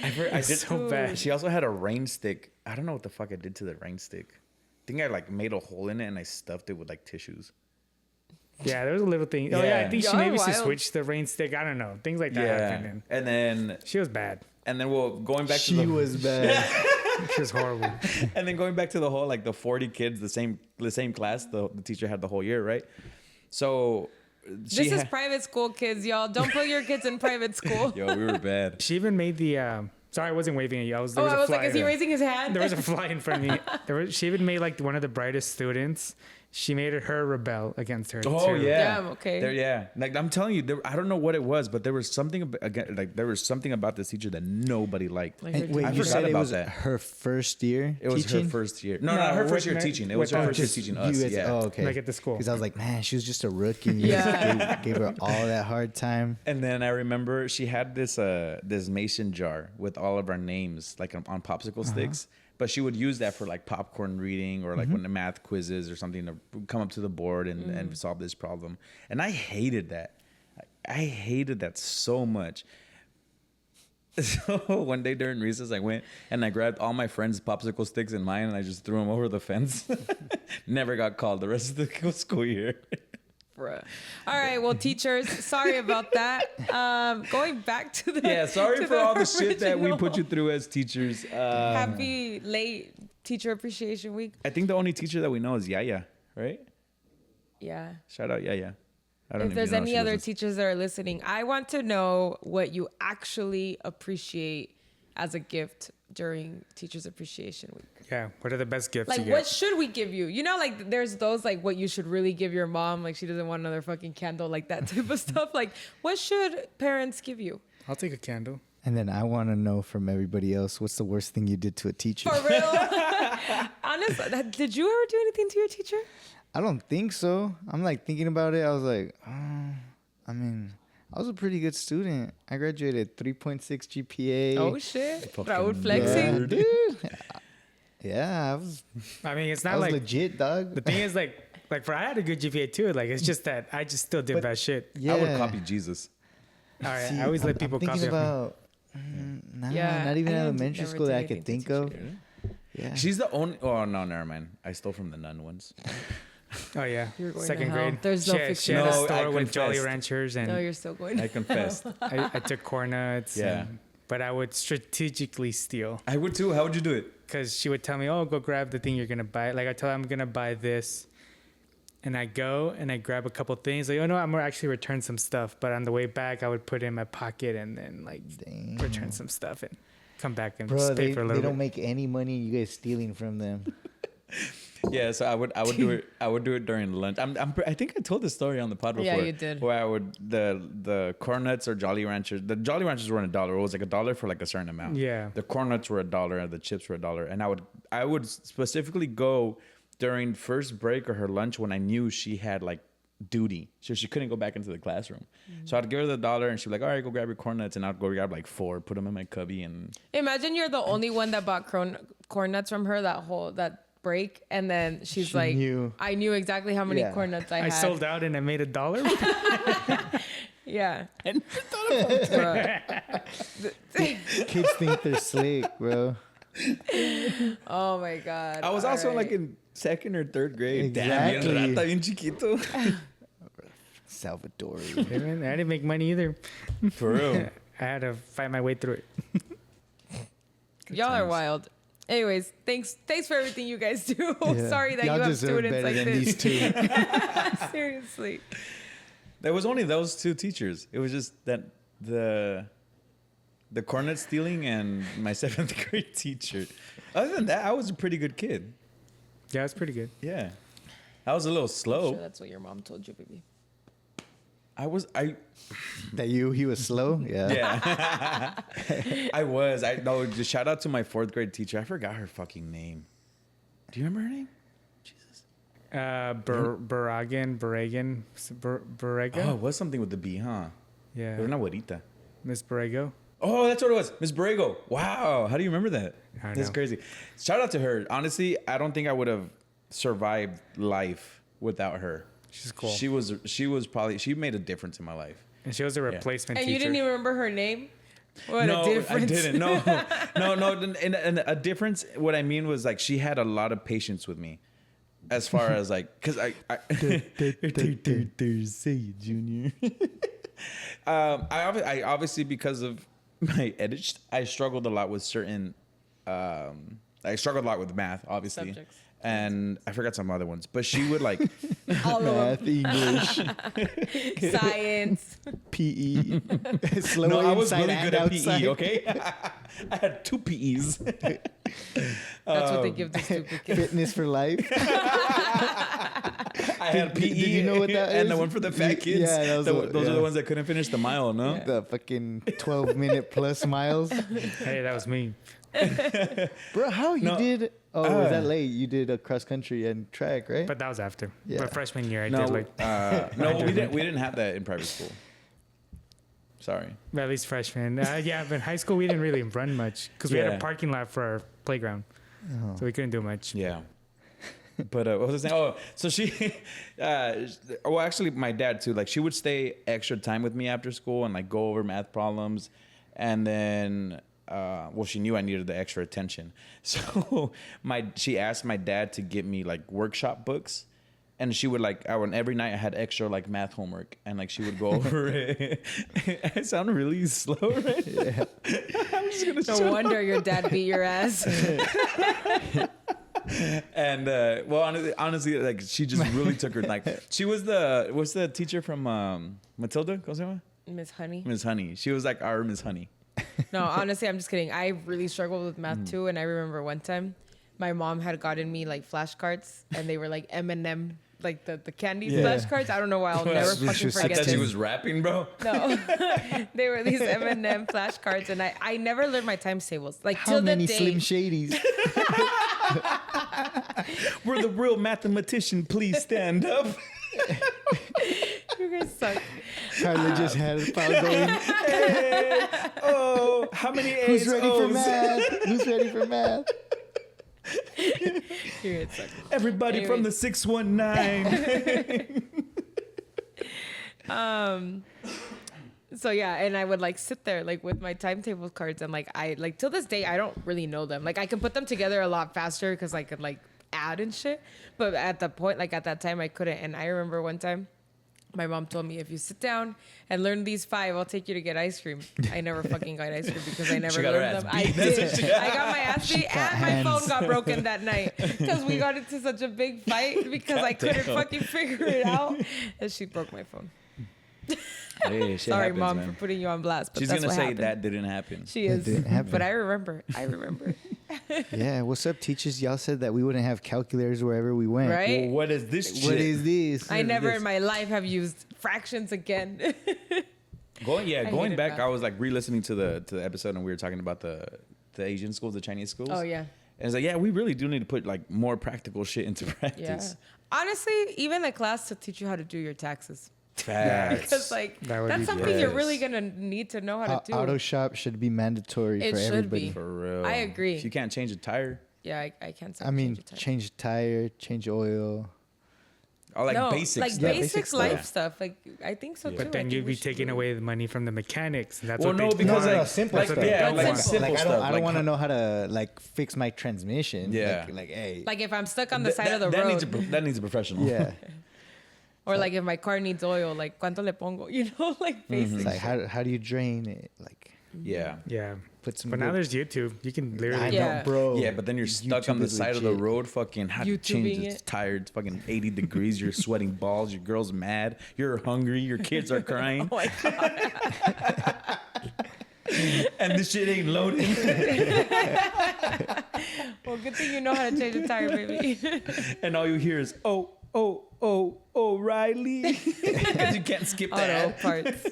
I did
so bad.
She also had a rain stick. I don't know what the fuck I did to the rain stick. I think I like made a hole in it and I stuffed it with like tissues.
Yeah, there was a little thing. Oh yeah, I think she
Y'all
maybe
are
should
wild.
switch the rain stick. I don't know. Things like that happened.
And then
She was bad.
going back to
She was bad.
She was horrible.
and then going back to the whole like the 40 kids, the same class the teacher had the whole year, right? So
This is private school, kids, y'all. Don't put your kids in private school.
Yo, we were bad.
She even made the. Sorry, I wasn't waving at you.
I was like, is he raising his hand?
There was a fly in front of me. She even made like one of the brightest students. She made her rebel against her.
Oh
too.
yeah,
Damn, okay.
Yeah, like I'm telling you, I don't know what it was, but there was something about this teacher that nobody liked.
Like
And wait,
I
you
forgot
said it
about
was
that.
her first year
It was
teaching?
her first year. No,
No,
not her first year
with-
teaching. It was her first year
Just
teaching
you
us.
as-
Yeah.
Oh, okay.
Like at the school.
Because I was like, man, she was just a rookie. You
Yeah.
just gave her all that hard time.
And then I remember she had this mason jar with all of our names, like on popsicle sticks. But she would use that for like popcorn reading or like when the math quizzes or something to come up to the board and solve this problem. And I hated that. I hated that so much. So one day during recess, I went and I grabbed all my friends' popsicle sticks and mine and I just threw them over the fence. Never got called the rest of the school year.
Bruh. All right, well, teachers, sorry about that. Going back to the
Sorry
to
for
the
all the shit that we
original.
put you through as teachers.
Happy late Teacher Appreciation Week.
I think the only teacher that we know is Yaya, right?
Yeah.
Shout out Yaya. I don't
If
even
there's
know
any
she
other
listens.
teachers that are listening, I want to know what you actually appreciate as a gift during Teachers Appreciation Week.
Yeah. What are the best gifts
Like,
you
what
get?
should we give you? You know, like, there's those, like, what you should really give your mom. Like, she doesn't want another fucking candle, like that type of stuff. Like, what should parents give you?
I'll take a candle.
And then I want to know from everybody else, what's the worst thing you did to a teacher?
For real? Honestly, did you ever do anything to your teacher?
I don't think so. I'm like thinking about it. I was like, I mean, I was a pretty good student. I graduated 3.6 GPA.
Oh, shit.
Fucking
Raul
yeah,
flexing.
dude. Yeah,
I mean, it's
I
not
was
like
legit, dog.
the thing is like for I had a good GPA too. Like it's just that I just still did
But-
bad shit.
Yeah.
I would copy Jesus.
All right,
See,
I always let
I'm
people
thinking
copy.
about, not even
I
elementary
never
school
did
that I
anything
could
to
think
teacher.
of. Yeah.
She's the only. Oh no, never mind. I stole from the nun once.
Oh yeah,
You're going to
second
hell.
grade.
There's no
she had
fixing
a
that. No, I
store with Jolly
confessed.
Ranchers, and
No, you're still going.
I confessed.
I took corn nuts.
Yeah.
But I would strategically steal
I would too. How would you do it?
because she would tell me, "Oh, go grab the thing you're gonna buy." Like I tell her I'm gonna buy this, and I go and I grab a couple things. Like, oh no, I'm gonna actually return some stuff. But on the way back, I would put it in my pocket and then like
Dang.
return some stuff and come back and
Bro,
just pay
they
for a little
don't
bit.
make any money. You guys stealing from them.
Yeah, so I would do it. I would do it during lunch. I think I told this story on the pod before.
Yeah, you did.
Where I would the corn nuts or Jolly Ranchers. The Jolly Ranchers were $1. It was like $1 for like a certain amount.
Yeah.
The corn nuts were $1 and the chips were $1. And I would specifically go during first break or her lunch when I knew she had like duty, so she couldn't go back into the classroom. So I'd give her the $1 and she'd be like, all right, go grab your corn nuts, and I'd go grab like 4, put them in my cubby, and
Imagine you're the only one that bought corn nuts from her that break, and then she's
She
like,
knew.
I knew exactly how many
Yeah.
corn nuts I
I
had.
sold out and I made $1.
Yeah.
and
Bruh.
Kids think they're slick, bro.
Oh my god.
I was
All
also
right.
like in 2nd or 3rd grade.
Exactly.
Damn, bien rata, bien chiquito.
Salvador.
I didn't make money either.
For real.
I had to fight my way through it.
Y'all are
times.
wild. Anyways, thanks for everything you guys do.
Yeah.
Sorry that
Y'all
you have
deserve
students
better
like
than
this.
these two.
Seriously.
There was only those 2 teachers. It was just that the corn nut stealing and my 7th grade teacher. Other than that, I was a pretty good kid.
Yeah, it's pretty good.
Yeah. I was a little
I'm
slow.
sure that's what your mom told you, baby.
That he was slow? Yeah.
Yeah. Just shout out to my 4th grade teacher. I forgot her fucking name. Do you remember her name? Jesus.
Barragan.
Oh, it was something with the B, huh?
Yeah.
Una abuelita.
Miss Borrego.
Oh, that's what it was. Miss Borrego. Wow. How do you remember that? That's
know.
crazy. Shout out to her. Honestly, I don't think I would have survived life without her.
She's cool.
She made a difference in my life.
And she was a replacement
And
teacher.
you didn't even remember her name? What
No,
a difference.
I didn't. No. And a difference, what I mean was like she had a lot of patience with me. As far as like, because I say it, Junior. I obviously, because of my edit, I struggled a lot with certain. I struggled a lot with math, obviously,
Subjects.
and I forgot some other ones. But she would like
All of
Math, English,
them. Science.
PE. Slow
no, I was
inside
really
and
good at
outside.
PE. Okay, I had 2 PEs.
That's what they give the stupid kids.
Fitness for life.
I had PE.
Did you know what that
and
is?
the one for the fat kids.
Yeah, that was
those are the ones that couldn't finish the mile. No.
The fucking 12-minute plus miles.
Hey, that was me.
Bro, how you
No.
did? Oh, was that late? You did a cross country and track, right?
But that was after.
Yeah.
But freshman year, I
No,
did like
no, we didn't have that in private school. Sorry.
at least freshman. Yeah, but in high school we didn't really run much because we had
Yeah.
a parking lot for our playground, so we couldn't do much.
Yeah. But what was I saying? Oh, so she, well, actually, my dad too. Like, she would stay extra time with me after school and like go over math problems, and then, well, she knew I needed the extra attention, so she asked my dad to get me like workshop books, and she would like every night I had extra like math homework, and like she would go over it. I sound really slow, right?
Yeah.
I'm just gonna
No wonder your dad beat your ass.
And well, honestly, like she just really took her. Like she was what's the teacher from Matilda? ¿Cómo se llama?
Miss Honey.
Miss Honey. She was like our Miss Honey.
No, honestly, I'm just kidding. I really struggled with math too, and I remember one time, my mom had gotten me like flashcards, and they were like M&M, like the candy flashcards. I don't know why I'll never fucking
I
forget
thought
this.
she was rapping, bro.
No, they were these M&M flashcards, and I never learned my times tables. Like
How
till the
many
day.
Slim Shadys?
We're the real mathematician. Please stand up.
You guys suck.
Carla just had a pile going.
Hey, oh, how many A's?
Who's ready for
O's?
math? Who's ready for math?
You guys suck.
Everybody from the
Anyways.
619.
So yeah, and I would like sit there like with my timetable cards, and like I like till this day I don't really know them. Like I can put them together a lot faster because I could like add and shit. But at the point, like at that time, I couldn't. And I remember one time, my mom told me, if you sit down and learn these 5, I'll take you to get ice cream. I never fucking got ice cream because I never
got her
learned
ass
them. I
beat. That's
did.
what she got.
I got my ass beat,
got
and my
hands.
phone got broken that night because we got into such a big fight because I couldn't
Goddamn.
fucking figure it out, and she broke my phone.
Hey, shit
Sorry,
happens,
mom,
man.
for putting you on blast. But
She's
that's
gonna
what
say
happened.
that didn't happen.
She
It
is,
didn't happen.
but I remember. I remember.
Yeah, what's up, teachers? Y'all said that we wouldn't have calculators wherever we went.
Right?
Well, what is this shit?
What is this?
I never
this?
in my life have used fractions again.
Going
hated
back,
math.
I was like re-listening to the episode, and we were talking about the Asian schools, the Chinese schools.
Oh yeah,
And it's like, yeah, we really do need to put like more practical shit into
yeah.
practice.
Honestly, even a class to teach you how to do your taxes,
Facts.
because like
That would
that's
be
something
good.
you're really gonna need to know how to do.
Auto shop should be mandatory
It
for
should
everybody.
be.
For real.
I agree.
If you can't change a tire,
Yeah, I can't. Say
I mean,
change your time.
change tire, change oil.
or like
no,
basics.
like
stuff.
basic
basic
life
stuff.
stuff. Like I think so too.
But
I
then
think
you'd
we
be
should
taking
do it.
away the money from the mechanics. And that's
Well,
what
no,
they
because
want.
like
simple
like,
stuff.
yeah,
What's
like
simple?
simple
Like I
stuff.
don't
like,
want to know how to like fix my transmission.
Yeah.
Like hey.
Like if I'm stuck on the side of the
that
road,
that needs a professional.
yeah.
or like if my car needs oil, like cuánto le pongo, you know, like basic.
It's like how do you drain it? Like
Yeah.
Yeah.
put some.
But now
good-
there's YouTube. You can
I
literally.
know,
Yeah.
bro.
Yeah, but then you're stuck
YouTube
on the
is
side of the
legit.
road, fucking how to change
YouTubing
the
it.
tire. It's fucking 80 degrees. You're sweating balls. Your girl's mad. You're hungry. Your kids are crying.
Oh my god.
And this shit ain't loading.
Well, good thing you know how to change a tire, baby.
And all you hear is, oh, right. Riley. Because you can't skip
Auto
that.
parts.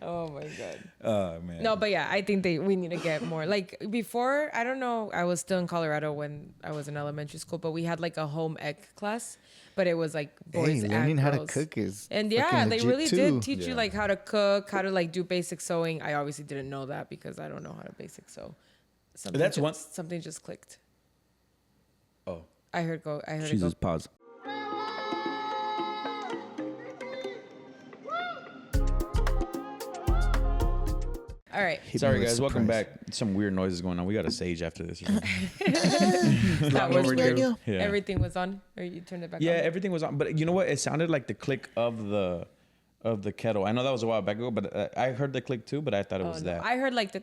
Oh my god.
Oh man.
No, but yeah, I think we need to get more. Like before, I don't know. I was still in Colorado when I was in elementary school, but we had like a home ec class, but it was like boys and
learning how to
girls.
cook is
And yeah,
fucking
they
legit
really
too.
did teach you like how to cook, how to like do basic sewing. I obviously didn't know that because I don't know how to basic sew. Something just clicked.
Oh.
I heard it
Jesus,
go.
pause.
All right.
Sorry, guys. Welcome back. Some weird noises going on. We got a sage after this.
That was
overdue. Yeah.
Everything was on, or you turned it back on?
Yeah, everything was on. But you know what? It sounded like the click of the kettle. I know that was a while back ago, but I heard the click too, but I thought it was that.
I heard like the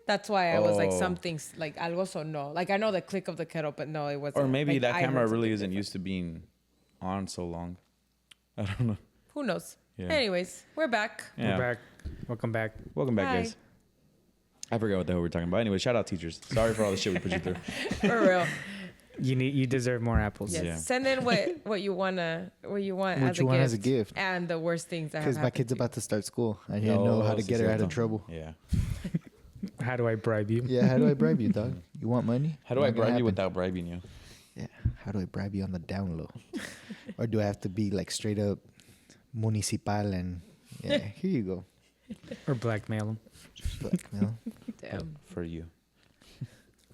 that's why I was like something's like algo sonó. Like I know the click of the kettle, but no, it wasn't.
Or maybe
like,
that
I
camera
heard
really
something
isn't
different.
used to being on so long. I don't know.
Who knows?
Yeah.
Anyways, we're back.
Yeah.
We're back. Welcome back.
Welcome back,
Hi.
guys. I forgot what the hell we were talking about. Anyway, shout out teachers. Sorry for all the shit we put you through.
For real.
You deserve more apples.
Yes.
Yeah.
Send in what you want
What
as a gift.
gift.
And the worst things that have
Because my
happened
kid's
to you.
about to start school. I didn't know how to get her out of trouble.
Yeah.
How do I bribe you?
Yeah, how do I bribe you, dog? You want money?
How do I
Not gonna
bribe you
happen.
without bribing you?
Yeah, how do I bribe you on the down low? Or do I have to be like straight up municipal and yeah, here you go.
Or blackmail them?
Blackmail.
Damn.
For you.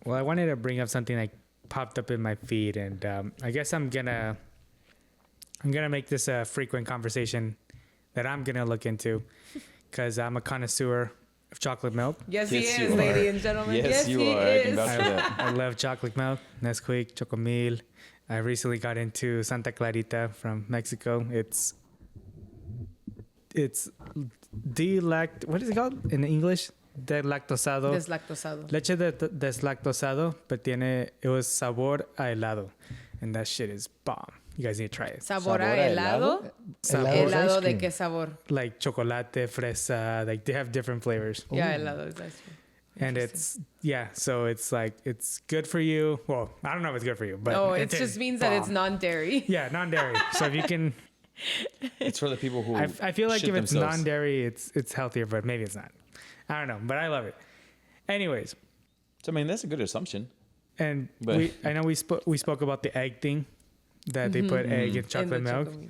Well, I wanted to bring up something like popped up in my feed, and I guess I'm gonna make this a frequent conversation that I'm gonna look into, because I'm a connoisseur of chocolate milk.
Yes,
Yes,
he
you
is,
are.
ladies and gentlemen.
Yes, you
he
are. I can
is.
vouch for that.
I love chocolate milk, Nesquik, Chocomil. I recently got into Santa Clarita from Mexico. It's what is it called in English? Deslactosado.
Deslactosado.
Leche deslactosado, but it was sabor a helado. And that shit is bomb. You guys need to try it.
Sabor a helado. Helado de qué sabor?
Like chocolate, fresa, like they have different flavors.
Yeah, helado is nice.
And so it's like, it's good for you. Well, I don't know if it's good for you, but
No, it just means that it's non-dairy.
Yeah, non-dairy. So if you can,
It's for the people who
I feel like
shit
if it's
themselves.
non-dairy, it's healthier, but maybe it's not. I don't know, but I love it. Anyways,
So, I mean, that's a good assumption.
and
But-
I know we spoke about the egg thing, that they put egg in chocolate
In the
milk.
chocolate.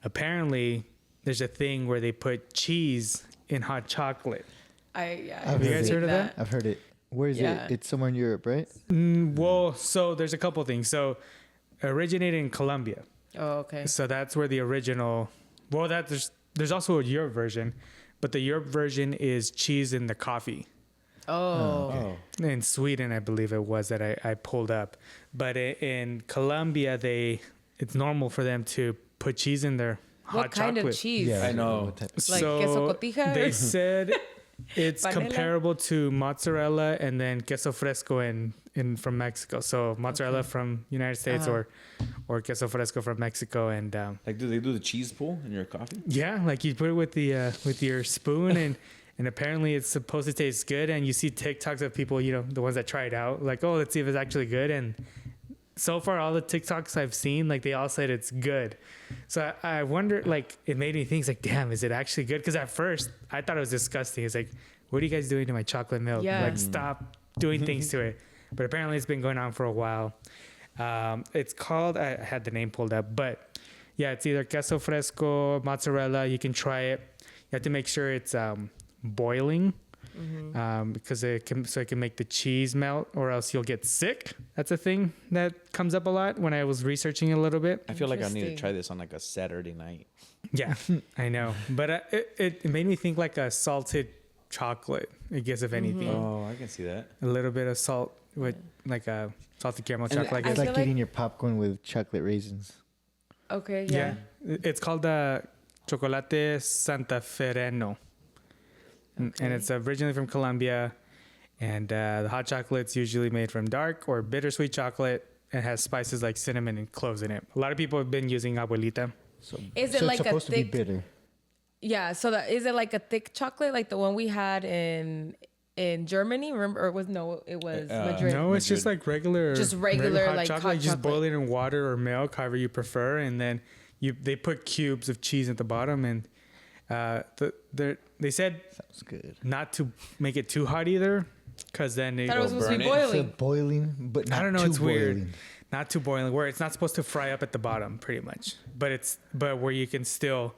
Apparently, there's a thing where they put cheese in hot chocolate.
Have
you guys heard of that?
I've heard it. Where is
Yeah.
it? It's somewhere in Europe, right?
Well, so there's a couple things. So, originated in Colombia.
Oh, okay.
So that's where the original. Well, there's also a Europe version, but the Europe version is cheese in the coffee.
Oh.
In Sweden, I believe it was that I pulled up, but in Colombia, it's normal for them to put cheese in their hot
What kind
chocolate.
of cheese?
I know.
Like queso cotija?
They said it's
Panela?
comparable to mozzarella and then queso fresco in from Mexico. So mozzarella from United States or queso fresco from Mexico, and
Like, do they do the cheese pull in your coffee?
yeah, like you put it with with your spoon and apparently it's supposed to taste good. And you see TikToks of people, the ones that try it out, like, oh, let's see if it's actually good. And so far, all the TikToks I've seen, like they all said it's good. So I wonder, like, it made me think, like, damn, is it actually good? Because at first I thought it was disgusting. It's like, what are you guys doing to my chocolate milk?
Yeah.
Like, stop doing things to it. But apparently it's been going on for a while. It's called, I had the name pulled up, but yeah, it's either queso fresco, mozzarella. You can try it. You have to make sure it's boiling, because it can make the cheese melt, or else you'll get sick. That's a thing that comes up a lot when I was researching a little bit.
I feel like I need to
Interesting.
try this on like a Saturday night.
Yeah, I know, but it made me think like a salted chocolate, I guess, if anything.
Oh, I can see that.
A little bit of salt with like a salted caramel chocolate, I
It's
guess.
I
like
feel
eating your popcorn with chocolate raisins.
Okay,
Yeah.
yeah.
It's called chocolate santafereno. And it's originally from Colombia. And the hot chocolate's usually made from dark or bittersweet chocolate. It has spices like cinnamon and cloves in it. A lot of people have been using abuelita.
So,
Is it
so
like
it's
a
supposed to be
thick-
bitter?
Yeah, so is it like a thick chocolate like the one we had in Germany? Remember, or it was Madrid.
No, it's just like regular
Just regular,
hot
like,
chocolate.
hot
You just boil
chocolate.
it in water or milk, however you prefer, and then they put cubes of cheese at the bottom, and they said
sounds good.
Not to make it too hot either, because then
it was supposed to be boiling.
So boiling, but not
I don't know.
Too
It's
boiling.
weird. Not too boiling, where it's not supposed to fry up at the bottom, pretty much. But where you can still.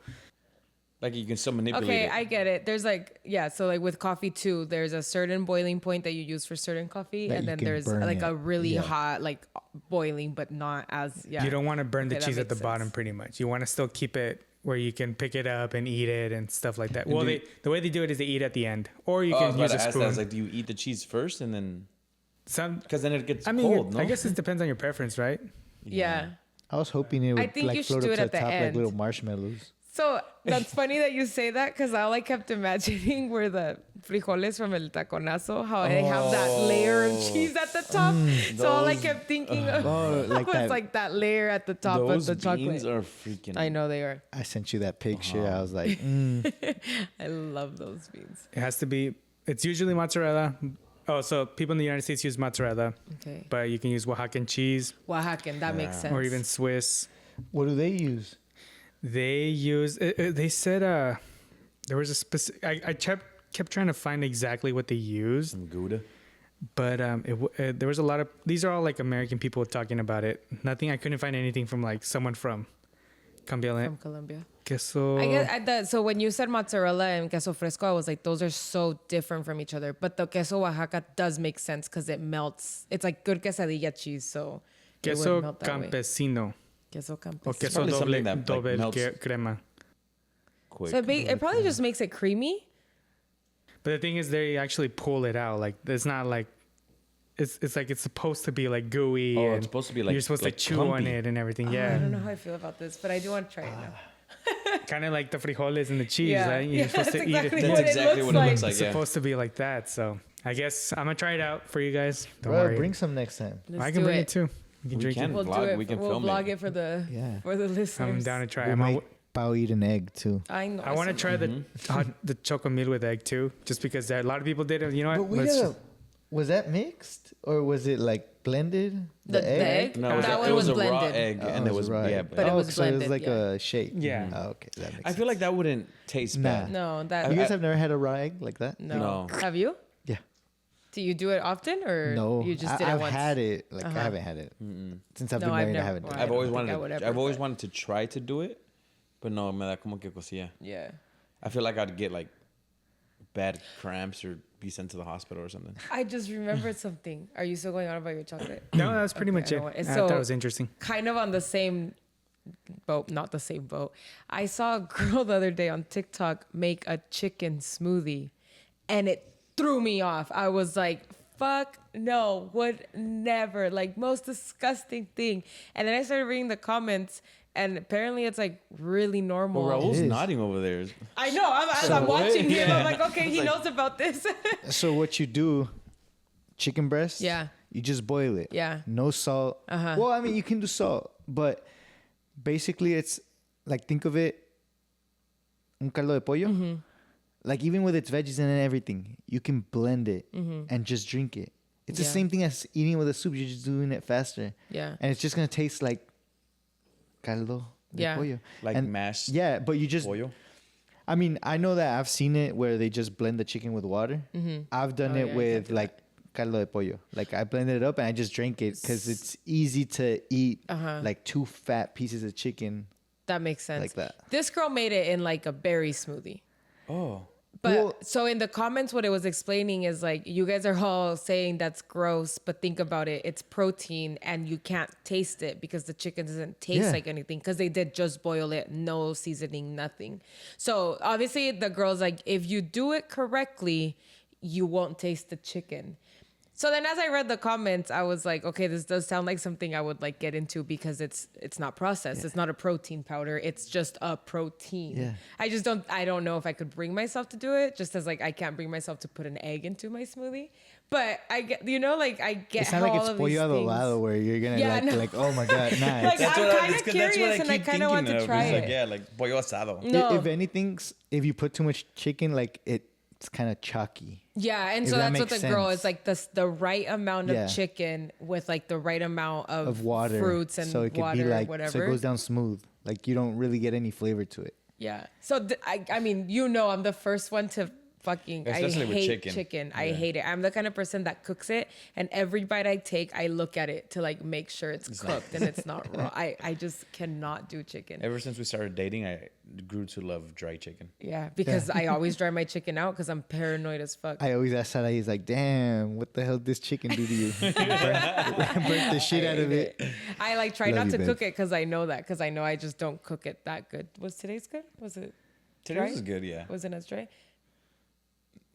Like you can still manipulate it.
Okay, I get it. There's like, so like with coffee too, there's a certain boiling point that you use for certain coffee.
That
and then there's like a really hot, like boiling, but not as,
You don't want to burn the cheese at the bottom, pretty much. You want to still keep it where you can pick it up and eat it and stuff like that. Well, the way they do it is they eat at the end. Or you can use a spoon.
I was like, do you eat the cheese first and then... Because then it gets
I mean,
cold, no?
I guess it depends on your preference, right?
Yeah.
I was hoping it would
you should
float
do
up
it
to
at
the
the
top
end.
like little marshmallows.
So that's funny that you say that because all I kept imagining were the frijoles from el taconazo, how they have that layer of cheese at the top. So all I kept thinking of was like that layer at the top of the chocolate.
Those beans are freaking...
I know they are.
I sent you that picture. I was like,
I love those beans.
It has to be... It's usually mozzarella. Oh, so people in the United States use mozzarella.
Okay.
But you can use Oaxacan cheese.
Oaxacan, that makes sense.
Or even Swiss.
what do they use?
They use... they said there was a specific... I kept trying to find exactly what they used.
Some Gouda.
But there was a lot of... These are all like American people talking about it. I couldn't find anything from like someone from Colombia.
From Colombia.
Queso...
I get so when you said mozzarella and queso fresco, I was like, those are so different from each other. But the queso Oaxaca does make sense because it melts. It's like good quesadilla cheese, so
Queso campesino.
Queso campesino.
O queso doble crema.
Quick.
So it probably just makes it creamy.
But the thing is, they actually pull it out. Like it's not like it's like it's supposed to be like gooey.
Oh,
and
it's supposed to be like
you're supposed
like
to chew
clumpy.
on it and everything.
I
Yeah,
don't know how I feel about this, but I do want to try it now.
kind of like the frijoles and the cheese.
Yeah.
Right? You're supposed to eat it.
That's exactly what it looks like.
It's
Yeah.
supposed to be like that. So I guess I'm gonna try it out for you guys. Don't
Bro,
worry.
bring some next time.
Let's
I can
do
bring it too. You can
We
drink
can.
it.
We'll
Vlog,
do it.
we can
we'll
film
vlog
it.
it for the
Yeah.
listeners.
I'm down to try
We
it.
might bow eat an egg too.
I know.
I want to try the chocomil with egg too, just because a lot of people did it. You know
But
what?
was that mixed or was it like blended?
The egg?
No,
That one
it was
was
a raw
blended.
egg, and it was
raw
yeah.
egg.
But it was
so it was
blended,
like
yeah.
a shake.
Yeah.
Oh, okay, that makes
I
sense.
feel like that wouldn't taste
Nah.
bad.
No, that.
You guys have never had a raw egg like that?
No.
No.
Have you?
Yeah.
Do you do it often, or
No.
you just did it
I've
once?
had it. Like I haven't had it since I've
No,
been
I've
married. I
never-
haven't done
well,
it.
I've always
don't think I
wanted.
would
I've
ever,
always
but-
wanted to try to do it, but no, me da como que cosilla.
Yeah.
I feel like I'd get like bad cramps or be sent to the hospital or something.
I just remembered something. Are you still going on about your chocolate?
No, that's pretty much
I
it.
know
I
what-
thought
so-
it was interesting.
Kind of on the same boat, not the same boat. I saw a girl the other day on TikTok make a chicken smoothie, and it threw me off. I was like, fuck no, would never. Like, most disgusting thing. And then I started reading the comments, and apparently it's like really normal.
Well, Raul's
is.
nodding over there.
I know. I'm watching him. I'm like, okay, he
like-
knows about this.
So what you do, chicken breast?
Yeah.
You just boil it.
Yeah.
No salt.
Uh-huh.
Well, I mean, you can do salt, but basically it's like, think of it, un caldo de pollo.
Mm-hmm.
Like even with its veggies and everything, you can blend it and just drink it. It's the
Mm-hmm. Yeah.
same thing as eating with a soup. You're just doing it faster.
Yeah.
And it's just going to taste like caldo de
Yeah.
pollo.
Like
and
mashed
Yeah, but you just...
pollo.
I mean, I know that I've seen it where they just blend the chicken with water. I've done
Oh,
it
yeah, I
with
can't do
like caldo de pollo. Like I blended it up and I just drank it because it's easy to eat like 2 fat pieces of chicken.
That makes sense.
Like that.
This girl made it in like a berry smoothie.
Oh.
But
Well-
so in the comments, what it was explaining is like, you guys are all saying that's gross, but think about it. It's protein and you can't taste it because the chicken doesn't taste
Yeah.
like anything because they did just boil it, no seasoning, nothing. So obviously the girl's like, if you do it correctly, you won't taste the chicken. So then as I read the comments, I was like, okay, this does sound like something I would like get into because it's not processed. Yeah. It's not a protein powder. It's just a protein.
Yeah.
I don't know if I could bring myself to do it, just as like I can't bring myself to put an egg into my smoothie. But I get, I get
It's
how
not like
all
it's
of these
pollo
things.
adobado where you're going to like, oh my God, nah.
Like,
it's-
I'm kind of curious and I kind of want to try
Like,
it.
yeah, like pollo asado.
No.
If anything, if you put too much chicken, like it's kind of chalky.
Yeah, and
If
so
that
that's what the
makes
girl
sense.
is like the right amount of
Yeah.
chicken with like the right amount of
Of water.
fruits and
so it could
water
be like,
whatever.
so it goes down smooth. Like you don't really get any flavor to it.
Yeah. So I mean, I'm the first one to fucking.
Especially
I
with
hate
chicken.
I hate it. I'm the kind of person that cooks it, and every bite I take, I look at it to like make sure it's cooked and it's not raw. I just cannot do chicken.
Ever since we started dating, I grew to love dry chicken.
Yeah, because I always dry my chicken out because I'm paranoid as fuck.
I always ask Sarai, he's like, damn, what the hell did this chicken do to you? Burnt the shit out of it.
I like try
Love
not
you,
to
babe.
cook it because I know that because I know I just don't cook it that good. Was today's good? Was it?
Today's
dry?
was good, yeah.
Wasn't as dry?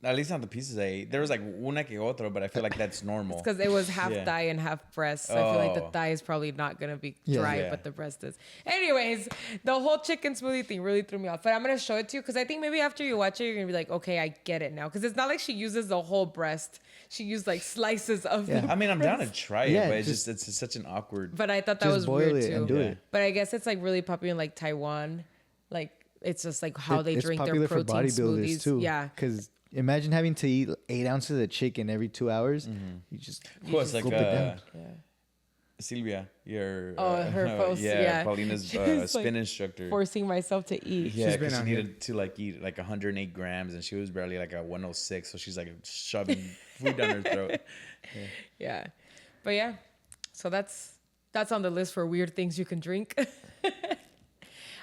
At least not the pieces I ate. There was like una que otro, but I feel like that's normal.
Because it was half
Yeah.
thigh and half breast. So I feel like the
Oh.
thigh is probably not going to be
Yeah.
dry,
Yeah.
but the breast is. Anyways, the whole chicken smoothie thing really threw me off. But I'm going to show it to you because I think maybe after you watch it, you're going to be like, okay, I get it now. Because it's not like she uses the whole breast. She used like slices of
Yeah.
the
I mean, I'm down to try it,
Yeah,
but it's
just-
it's such an awkward.
But I thought that
Just
was
boil
weird
it
too.
and do
Yeah.
it.
But I guess it's like really popular in like Taiwan. Like it's just like how they
It's
drink their
popular for
protein
bodybuilders
smoothies.
too.
Yeah.
Because imagine having to eat 8 ounces of chicken every 2 hours.
Mm-hmm.
You just
Who was like
gulp it down.
Yeah.
Silvia, your
Her post, yeah.
Paulina's
She was,
spin
like,
instructor.
Forcing myself to eat.
Yeah,
She's been
because she
on here.
needed to like eat like 108 grams, and she was barely like a 106, so she's like shoving food down her throat.
Yeah. But yeah. So that's on the list for weird things you can drink.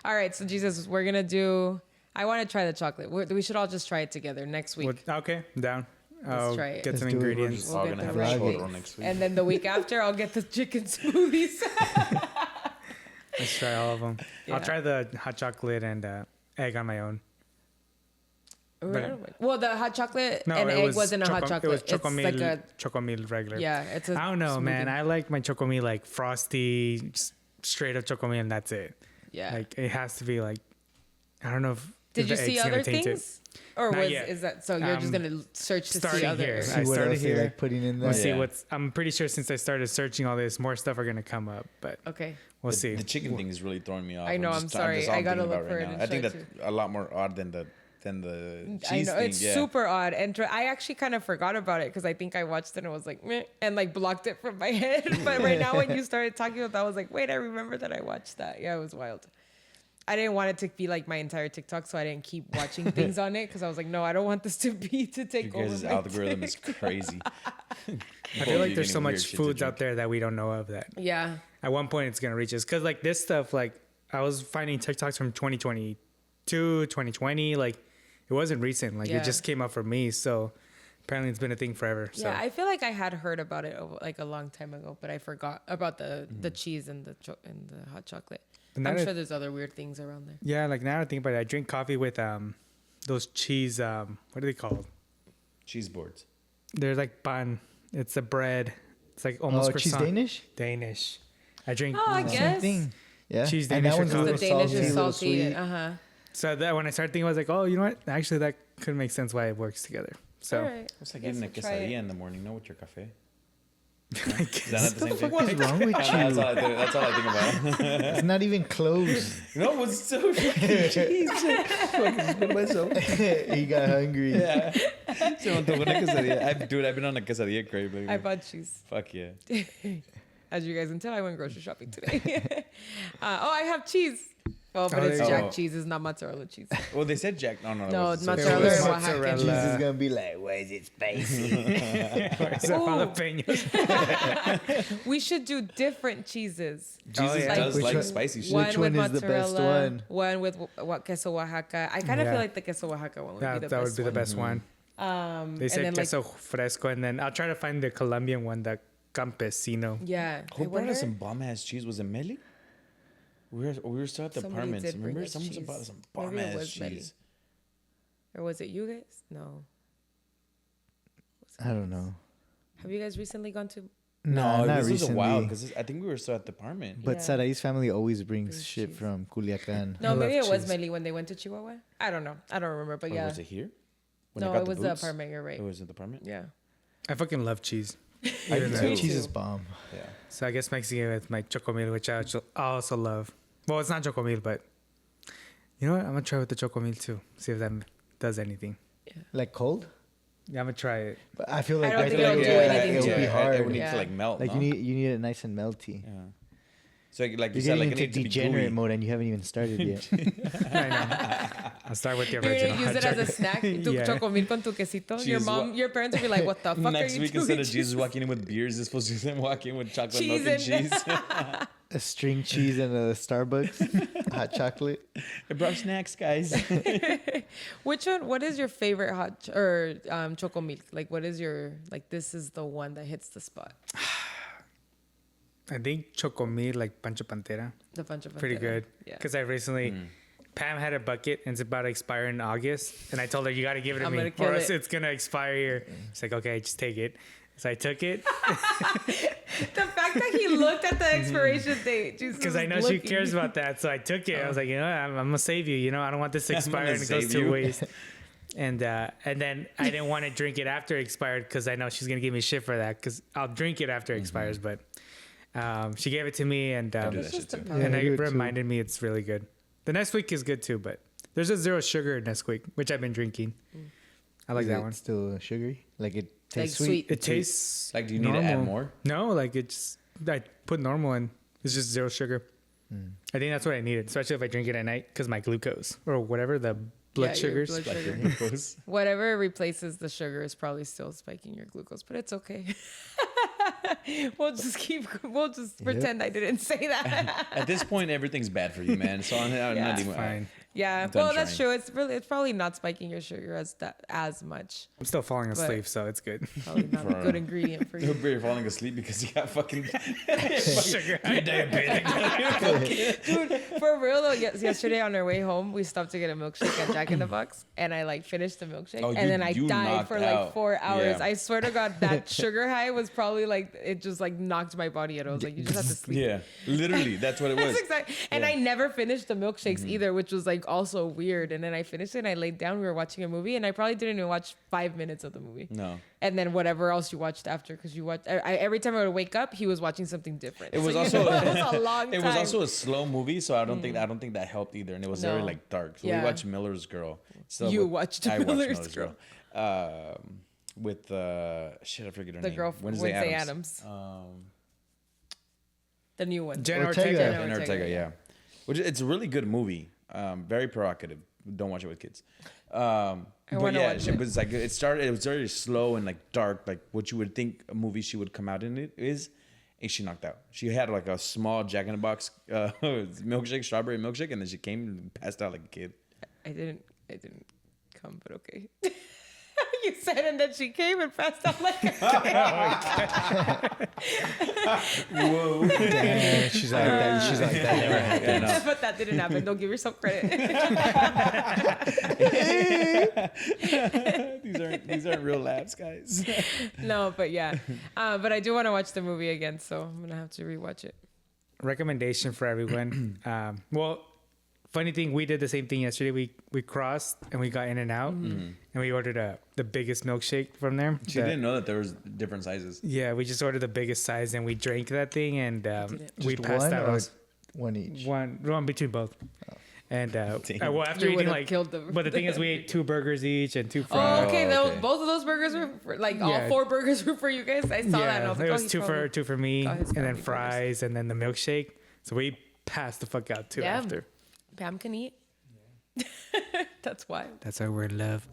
All right. So Jesus, we're going to do, I want to try the chocolate. We should all just try it together next week.
Okay, down.
Let's
I'll
try it.
get
Let's
some
do it. We're
ingredients.
We'll
All
get
gonna
the
have a
right-
churro next week.
And then the week after, I'll get the chicken smoothies.
Let's try all of them.
Yeah.
I'll try the hot chocolate and egg on my own.
Well, the hot chocolate
No,
and
it
egg
was
wasn't a hot
It was
chocolate. It's like a,
chocomil regular.
yeah, it's a
I don't know, man.
smoothie.
I like my chocomil like frosty, straight up chocomil, and that's it.
Yeah.
Like it has to be like, I don't know if.
Did
if
you
the
see
egg's gonna
other
taint it.
things? Or
Not
was
yet.
is that so you're just gonna search to see
starting
other
here.
See
I
what
started
else they
here.
like putting in there.
We'll see
Yeah.
what's. I'm pretty sure since I started searching all this, more stuff are gonna come up, but
Okay.
we'll
the,
see.
The chicken thing is really throwing me off.
I know, I'm sorry.
that's all
I
I'm
gotta
thinking
look
about
for it
now.
and
I think
try
that's a lot more odd than the cheese
I know
thing.
it's
yeah.
super odd, and I actually kind of forgot about it because I think I watched it and I was like, meh, and like blocked it from my head. But right now, when you started talking about that, I was like, wait, I remember that I watched that. Yeah, it was wild. I didn't want it to be like my entire TikTok, so I didn't keep watching things on it because I was like, no, I don't want this to take
Your
over.
guys'
my
algorithm is
TikTok.
crazy.
I feel like there's so much foods out there that we don't know of that
Yeah,
at one point it's gonna reach us. Cause like this stuff, like I was finding TikToks from 2022, 2020, like it wasn't recent. Like
Yeah.
it just came up for me. So apparently it's been a thing forever. So
yeah. I feel like I had heard about it like a long time ago, but I forgot about the cheese and the hot chocolate.
And
I'm
that
sure
is-
there's other weird things around there.
yeah, like now I think about it, I drink coffee with those cheese what are they called?
Cheese boards.
They're like bun. It's a bread. It's like
Oh,
almost
cheese
croissant.
Danish?
Danish. I drink
Oh, I
Same
guess.
thing. Yeah.
Cheese
And
Danish
that
or
one's a
coffee.
The
little
Danish
salty,
is
a little
salty.
sweet.
So that when I started thinking, I was like, oh, you know what? Actually, that could make sense why it works together. So
All right.
It's like
Guess
getting a
we'll try it.
quesadilla in the morning, no, with your cafe.
I
Is
guess.
that not the same thing?
What's wrong with
That's
you?
all I think about.
It's not even close.
No, it's so fucking cheese. Fucking spit myself.
He got hungry.
Yeah. Se me antojó una quesadilla. Dude, I've been on a quesadilla crave lately.
I bought cheese.
Fuck yeah.
As you guys can tell, I went grocery shopping today. I have cheese. Well, but
Oh,
it's
there you
Jack
go.
cheese. It's not mozzarella cheese.
Well, they said Jack. No,
No,
it was
mozzarella
was
and
mozzarella.
Oaxacan.
Jesus is gonna be like, why is it spicy?
It's a
Ooh.
jalapenos.
We should do different cheeses.
Jesus
yeah.
does
Which
like
one-
spicy shit.
One
Which
with
one is the best
mozzarella,
one?
with queso Oaxaca. I kind of
Yeah.
feel like the queso Oaxaca one would be the
That
best
would be the
one.
best one. They
And
said
then, like,
queso fresco, and then I'll try to find the Colombian one, the campesino.
yeah.
Who
I
brought us
wonder-
some bomb ass cheese? Was it Meli? We were still at the
Somebody
apartments.
did bring
Remember,
us
someone
cheese.
brought us some
Maybe
bomb
it
ass
was Meli.
cheese.
Or was it you guys? No.
I don't know.
Have you guys recently gone to?
No, not
this was a while
recently.
because I think we were still at the apartment.
But
Yeah.
Sarai's family always brings
Brings
shit
cheese.
from Culiacan.
No,
I
maybe it
love
was
cheese.
Meli when they went to Chihuahua. I don't know. I don't remember, but
Or
yeah.
was it here? When I
No,
got
it was the
boots?
apartment. You're right.
It was at the apartment.
Yeah.
I fucking love cheese.
I
Even
do
though-
too.
Cheese is bomb.
Yeah.
So I guess Mexican with my chocomil, which I also love. Well, it's not chocomil, but you know what? I'm gonna try with the chocomil too. See if that does anything.
Like cold?
Yeah, I'm gonna try it.
But I feel
I
like
don't
that
think
could
it'll
like,
do anything
it
to
would be
it.
hard.
It would need
Yeah.
to like melt.
Like
no?
you need it nice and melty.
Yeah. So like you
You're
said, like
getting
it
into
needs to be
degenerate
gooey.
mode and you haven't even started yet.
I know. I'll start with the
You're
original.
gonna use it as a snack. Tu
Yeah.
chocomil con tu quesito. Your
Jeez,
your parents will be like, "What the fuck are
Next
you
week,
doing?"
instead of Jesus walking in with beers, it's supposed to be them walking in with chocolate
Cheese
milk and
and-
cheese.
A string cheese and a Starbucks hot chocolate.
I brought snacks, guys.
Which one? What is your favorite chocomilk? Like, what is your like? This is the one that hits the spot.
I think Chocomil, like Pancho Pantera.
The bunch of
Pretty good.
Yeah.
Because I recently, Pam had a bucket and it's about to expire in August. And I told her, you got to give it to
I'm
me
gonna kill
or else
it.
it's going to expire here. She's like, okay, just take it. So I took it
The fact that he looked at the expiration date,
because I know she cares about that. So I took it. I was like, you know, I'm going to save you. You know, I don't want this to expire and it goes
save
to
you.
waste. And then I didn't want to drink it after it expired because I know she's going to give me shit for that because I'll drink it after it expires. But she gave it to me and
do that shit too.
and
Yeah,
it
good too.
reminded me it's really good. The Nesquik is good too, but there's a zero sugar Nesquik, which I've been drinking. I like
Is
that
it
one.
Still sugary? Like it
Like
tastes
sweet.
It tastes
Like, do you need to add more?
No, like it's I put normal in. It's just zero sugar. I think that's what I needed, especially if I drink it at night because my glucose or whatever the blood
Yeah, your
sugars.
blood
Like your
sugar.
glucose.
Whatever replaces the sugar is probably still spiking your glucose, but it's okay. We'll just pretend I didn't say that.
At this point, everything's bad for you, man. So I'm not
It's
even.
fine.
Yeah,
Done
well, that's
trying.
true. It's probably not spiking your sugar as much.
I'm still falling asleep, so it's good.
Probably not a good ingredient for you.
You're falling asleep because you got fucking.
Sugar.
You're diabetic.
Dude, for real though, yesterday on our way home, we stopped to get a milkshake at Jack in the Box, and I like finished the milkshake,
Oh,
and then I
you
died
knocked
for like
out.
4 hours.
Yeah.
I swear to God, that sugar high was probably like it just like knocked my body out. I was like, you just have to sleep.
Yeah, literally, that's what it was.
That's exactly. And
Yeah.
I never finished the milkshakes either, which was like also weird. And then I finished it and I laid down. We were watching a movie and I probably didn't even watch 5 minutes of the movie.
No.
And then whatever else you watched after, because you watched. Every time I would wake up, he was watching something different.
It was
So,
also
it was a long time.
It was also a slow movie, so I don't think that helped either, and it was very
No.
like dark. So
Yeah.
we watched Miller's Girl. So
You watched Miller's Girl.
With shit, I forget her
The
name.
girl from Wednesday Addams. The new one.
Jenna
Ortega.
Ortega.
Jenna
And
Ortega,
Ortega, yeah. Which it's a really good movie. Very provocative. Don't watch it with kids. But
wanna
yeah,
watch
it
it.
was like it started. It was very slow and like dark, like what you would think a movie she would come out in it is. And she knocked out. She had like a small Jack in the Box milkshake, strawberry milkshake, and then she came and passed out like a kid.
I didn't come, but okay. You said, and then she came and passed out like a
Whoa!
Damn, she's like that. She's like that. Never happened.
Yeah, no.
But that didn't happen. Don't give yourself credit.
These aren't real laughs, guys.
No, but yeah. But I do want to watch the movie again, so I'm gonna have to rewatch it.
Recommendation for everyone. Well, funny thing, we did the same thing yesterday. We crossed and we got in and out, and we ordered the biggest milkshake from there.
She didn't know that there was different sizes.
Yeah, we just ordered the biggest size and we drank that thing, and we
Just
passed
one
out.
or
on
one each.
one between both. And well, after
You
eating
would've
like,
killed them.
but the thing is, we ate 2 burgers each and 2 fries.
Oh, okay.
Oh, okay.
Both of those burgers were like all
Yeah.
4 burgers were for you guys. I saw that. And I was like,
it
oh,
was
he's
2
probably-
for 2 for me,
got his
and then
family burgers.
fries, and then the milkshake. So we passed the fuck out too
Yeah.
after.
Pam can eat. That's why.
That's why we're in love.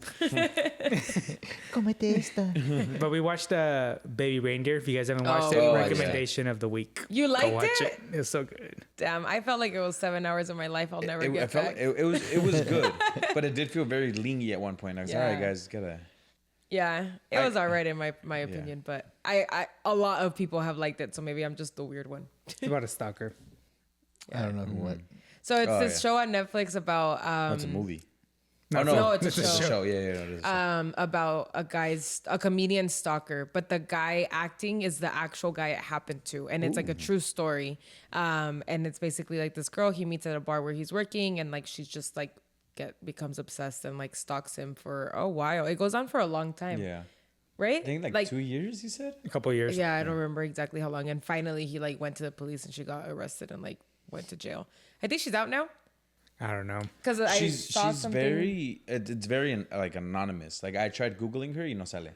Comete esta.
But we watched the Baby Reindeer. If you guys haven't watched
Oh,
it,
yeah.
recommendation of the week.
You
Go
liked
watch
it?
It was so good.
Damn, I felt like it was 7 hours of my life I'll never
I
get
felt
back.
like it was good, but it did feel very lingy at one point. I was like, all right,
Yeah.
guys, gotta.
Yeah, it was all right in my opinion, but I a lot of people have liked it, so maybe I'm just the weird one.
It's about a stalker.
I don't know what.
So it's
Oh,
this
yeah.
show on Netflix about
That's a movie.
No,
no, it's a
This is
show.
Yeah, it is a show.
About a comedian stalker, but the guy acting is the actual guy it happened to, and it's like a true story. And it's basically like this girl he meets at a bar where he's working, and like she's just like becomes obsessed and like stalks him for a while. It goes on for a long time,
Yeah,
right?
I think like 2 years. You said.
A couple years.
Yeah, I don't remember exactly how long. And finally, he like went to the police, and she got arrested and like went to jail. I think she's out now
I don't know.
because I
She's
saw something.
it's very like anonymous. Like I tried googling her, no sale.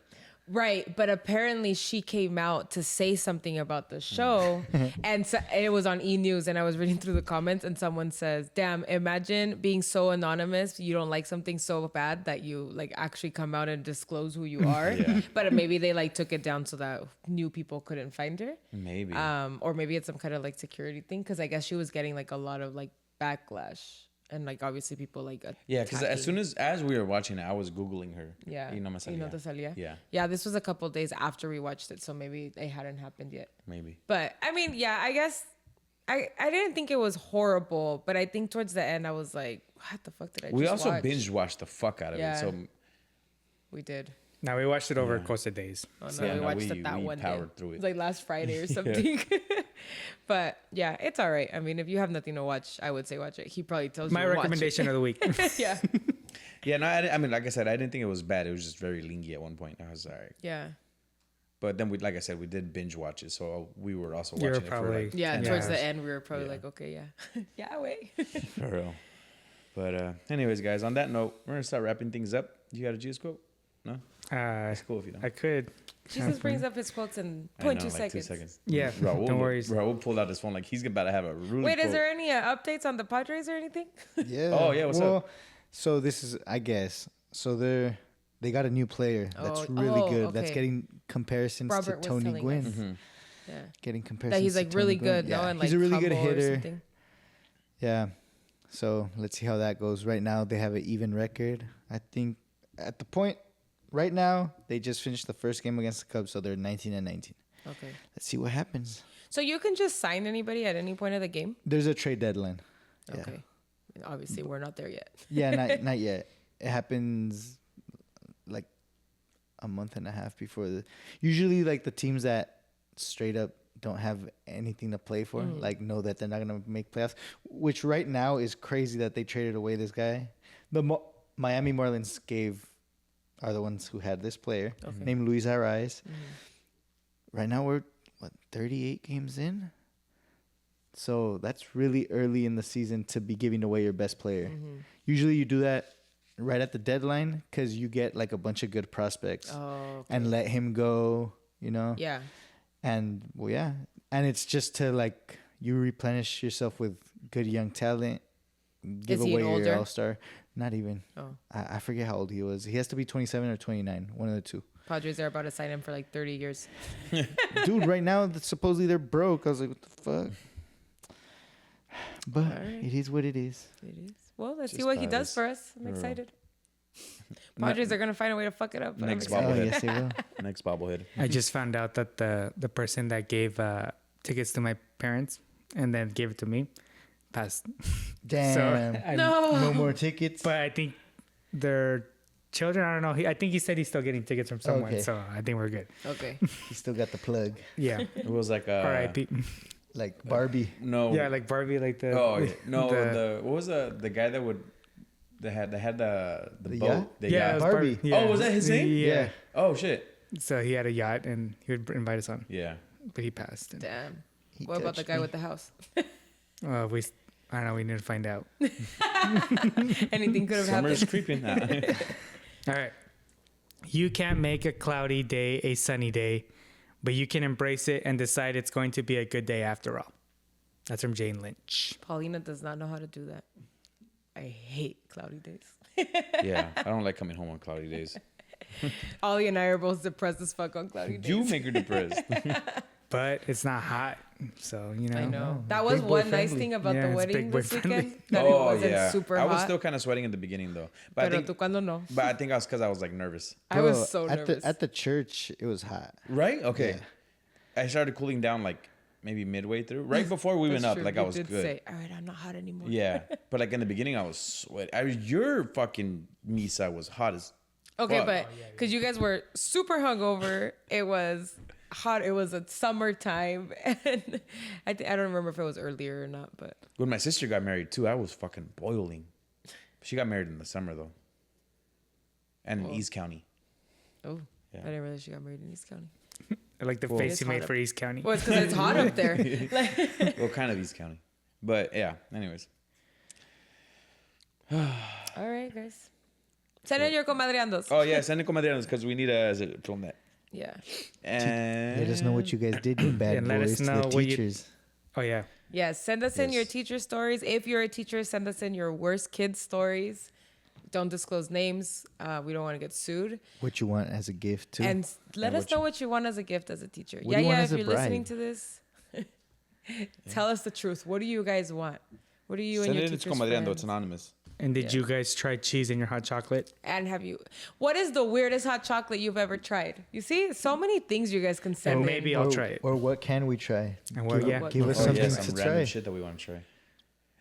Right, but apparently she came out to say something about the show, and so it was on E! News, and I was reading through the comments, and someone says, "Damn, imagine being so anonymous, you don't like something so bad that you like actually come out and disclose who you are."
Yeah.
But maybe they like took it down so that new people couldn't find her.
Maybe.
Or maybe it's some kind of like security thing, because I guess she was getting like a lot of like backlash. And like obviously people like
yeah, because as soon as we were watching it, I was Googling her.
yeah,
Y no me salía.
te salía.
Yeah,
this was a couple days after we watched it, so maybe it hadn't happened yet.
maybe.
But I mean, yeah, I guess I didn't think it was horrible, but I think towards the end I was like, what the fuck did I?
We
just
also
watch?
binge watched the fuck out of it. So
we did.
Now we watched it over a course of days.
Oh no, we watched it that one day.
Through it.
It was like last Friday or something. But yeah, it's all right. I mean, if you have nothing to watch, I would say watch it. He probably tells
My
you to
recommendation of the week.
Yeah.
Yeah, no, I mean, like I said, I didn't think it was bad. It was just very lingy at one point. I was all right.
Yeah.
But then like I said, we did binge watch it, so we were also
You were
watching it for like
Yeah,
10
towards
hours.
the end, we were probably like, okay, yeah. Yeah, wait.
For real. But anyways, guys, on that note, we're gonna start wrapping things up. You got a Jesus quote? No? It's cool if you don't.
I could.
Jesus brings up his quotes in
I know,
0.2
like
seconds.
2 seconds.
Yeah,
Raul,
don't worry.
Raul pulled out his phone like he's about to have a really
Wait,
quote.
is there any updates on the Padres or anything?
Yeah.
Oh, yeah, what's up?
So this is, I guess, so they got a new player that's
Oh,
really good.
okay.
That's getting comparisons
Robert
to
was
Tony
telling
Gwynn.
us.
Mm-hmm.
Yeah.
Getting comparisons
That he's
to
like
Tony
really
Gwynn.
good,
Yeah,
no? And
he's
like
a really good
combo or
hitter.
something.
Yeah. So let's see how that goes. Right now, they have an even record. I think at the point right now, they just finished the first game against the Cubs, so they're 19-19.
Okay.
Let's see what happens.
So you can just sign anybody at any point of the game?
There's a trade deadline. Yeah.
Okay. Obviously, we're not there yet.
Yeah, not yet. It happens like a month and a half before usually like the teams that straight up don't have anything to play for, like know that they're not gonna make playoffs. Which right now is crazy that they traded away this guy. The Miami Marlins are the ones who had this player named Luis Arraez. Right now we're 38 games in. So that's really early in the season to be giving away your best player. Usually you do that right at the deadline because you get like a bunch of good prospects and let him go, you know?
Yeah.
And well, yeah. And it's just to like you replenish yourself with good young talent, give
Is he
away
older?
your all-star. Not even.
Oh.
I forget how old he was. He has to be 27 or 29, one of the two.
Padres are about to sign him for like 30 years.
Dude, right now supposedly they're broke. I was like, what the fuck? But
Alright.
it is what it is.
It is. Well, let's see
Just
what he
Padres.
does for us. I'm excited. Padres are going to find a way to fuck it up. But I'm
Next
excited.
Oh,
bobblehead.
yes, they will.
Next bobblehead.
I just found out that the person that gave tickets to my parents and then gave it to me passed.
Damn.
I-
No more tickets.
But I think their children, I don't know. I think he said he's still getting tickets from someone.
Okay.
So I think we're good.
Okay.
He still got the plug.
Yeah.
It was like
R.I.P.
Like Barbie.
no.
Yeah, like Barbie, like the.
Oh yeah. No,
the-
what was the guy that would they had the
The
boat?
yacht?
The
yeah, it
yacht.
was
Barbie.
Yeah.
Oh, was that his name?
Yeah.
Yeah.
Oh shit.
So he had a yacht and he would invite us on,
Yeah.
but he passed. And,
Damn.
He
What about the
touched
guy
me.
with the house?
I don't know. We need to find out.
Anything could have
Summer's
happened.
creeping.
All right. You can't make a cloudy day a sunny day, but you can embrace it and decide it's going to be a good day after all. That's from Jane Lynch.
Paulina does not know how to do that. I hate cloudy days.
Yeah, I don't like coming home on cloudy days.
Ollie and I are both depressed as fuck on cloudy days.
You make her depressed.
But it's not hot, so you know.
I know.
No.
That was
Big boy
one nice
friendly.
thing about
Yeah,
the
it's
wedding
big boy
this
friendly.
weekend. That it
Oh
wasn't
yeah,
super
I
hot.
was still kind of sweating at the beginning though, but I
Pero
think,
tú cuando no.
but I think I was because I was like nervous.
I was
Bro,
so nervous.
At the church, it was hot.
Right? Okay.
Yeah.
I started cooling down like maybe midway through. Right before we
That's
went up,
true.
like
You
I was
did
good.
say, all right, I'm not hot anymore.
Yeah, but like in the beginning, I was sweating. Your fucking misa was hot as.
Okay,
fuck.
but because you guys were super hungover, it was hot. It was a summertime, and I don't remember if it was earlier or not. But
When my sister got married too, I was fucking boiling. She got married in the summer though, and in East County.
oh,
Yeah.
I didn't realize she got married in East County.
I like the
Well,
face
It's
you
hot
made
up-
for East County.
Well, it's because it's hot up there. Like,
Well, kind of East County, but yeah. Anyways,
all right, guys. Send in your comadreandos.
oh yeah, send it comadreanos because we need to film that.
Yeah.
And
Let us know what you guys did, you bad
And let
boys,
us
to
know
the
what you-
teachers.
Oh yeah.
Yes, send us in your
Yes.
teacher stories. If you're a teacher, send us in your worst kid stories. Don't disclose names. We don't want to get sued.
What you want as a gift, too.
And let
And
us
what
know
you-
what you want as a gift as a teacher.
What do you want as
if
a
you're listening
bribe?
to this, tell us the truth. What do you guys want? What do you
Send
and your
it. It's
teachers
comadreando.
friends?
It's anonymous.
And did
Yeah.
you guys try cheese in your hot chocolate?
And have you? What is the weirdest hot chocolate you've ever tried? You see, so many things you guys can send.
And
in.
maybe I'll try it.
Or what can we try?
And well,
give,
yeah.
give us
Oh,
something
yeah,
to
some random
try.
shit that we want to try.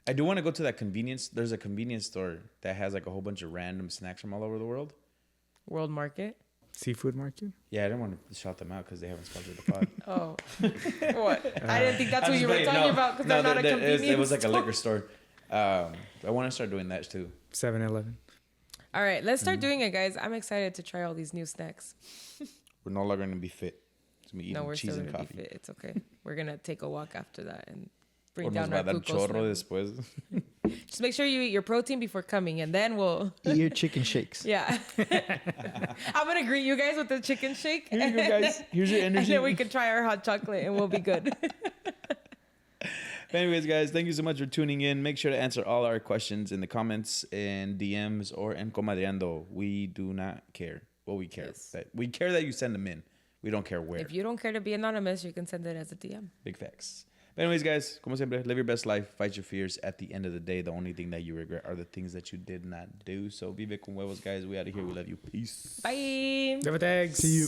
I do want to go to that convenience. There's a convenience store that has like a whole bunch of random snacks from all over the world.
World Market.
Seafood market?
Yeah, I didn't want to shout them out because they haven't sponsored the pod.
Oh, what? I didn't think that's
I'm
what
just
you were
playing.
talking about because they're not a convenience.
It was like a
store.
liquor store. I want to start doing that too.
7-Eleven.
All right, let's start doing it, guys. I'm excited to try all these new snacks.
We're no longer going to be fit. It's going to be eating
No, we're
cheese
still
and
gonna be
coffee.
fit. It's okay. We're gonna take a walk after that and bring
Or nos
down
va a
our
dar
glucose
chorro
level.
después.
Just make sure you eat your protein before coming, and then we'll.
Eat your chicken shakes.
Yeah. I'm gonna greet you guys with the chicken shake.
Here you go, guys. Here's your
And
energy.
then we can try our hot chocolate, and we'll be good.
Anyways, guys, thank you so much for tuning in. Make sure to answer all our questions in the comments and DMs or in comadreando. We do not care. Well, we care.
Yes.
We care that you send them in. We don't care where.
If you don't care to be anonymous, you can send it as a DM.
Big facts. But anyways, guys, como siempre, live your best life. Fight your fears. At the end of the day, the only thing that you regret are the things that you did not do. So, vive con huevos, guys. We out of here. We love you. Peace.
Bye.
Never thanks.
See you.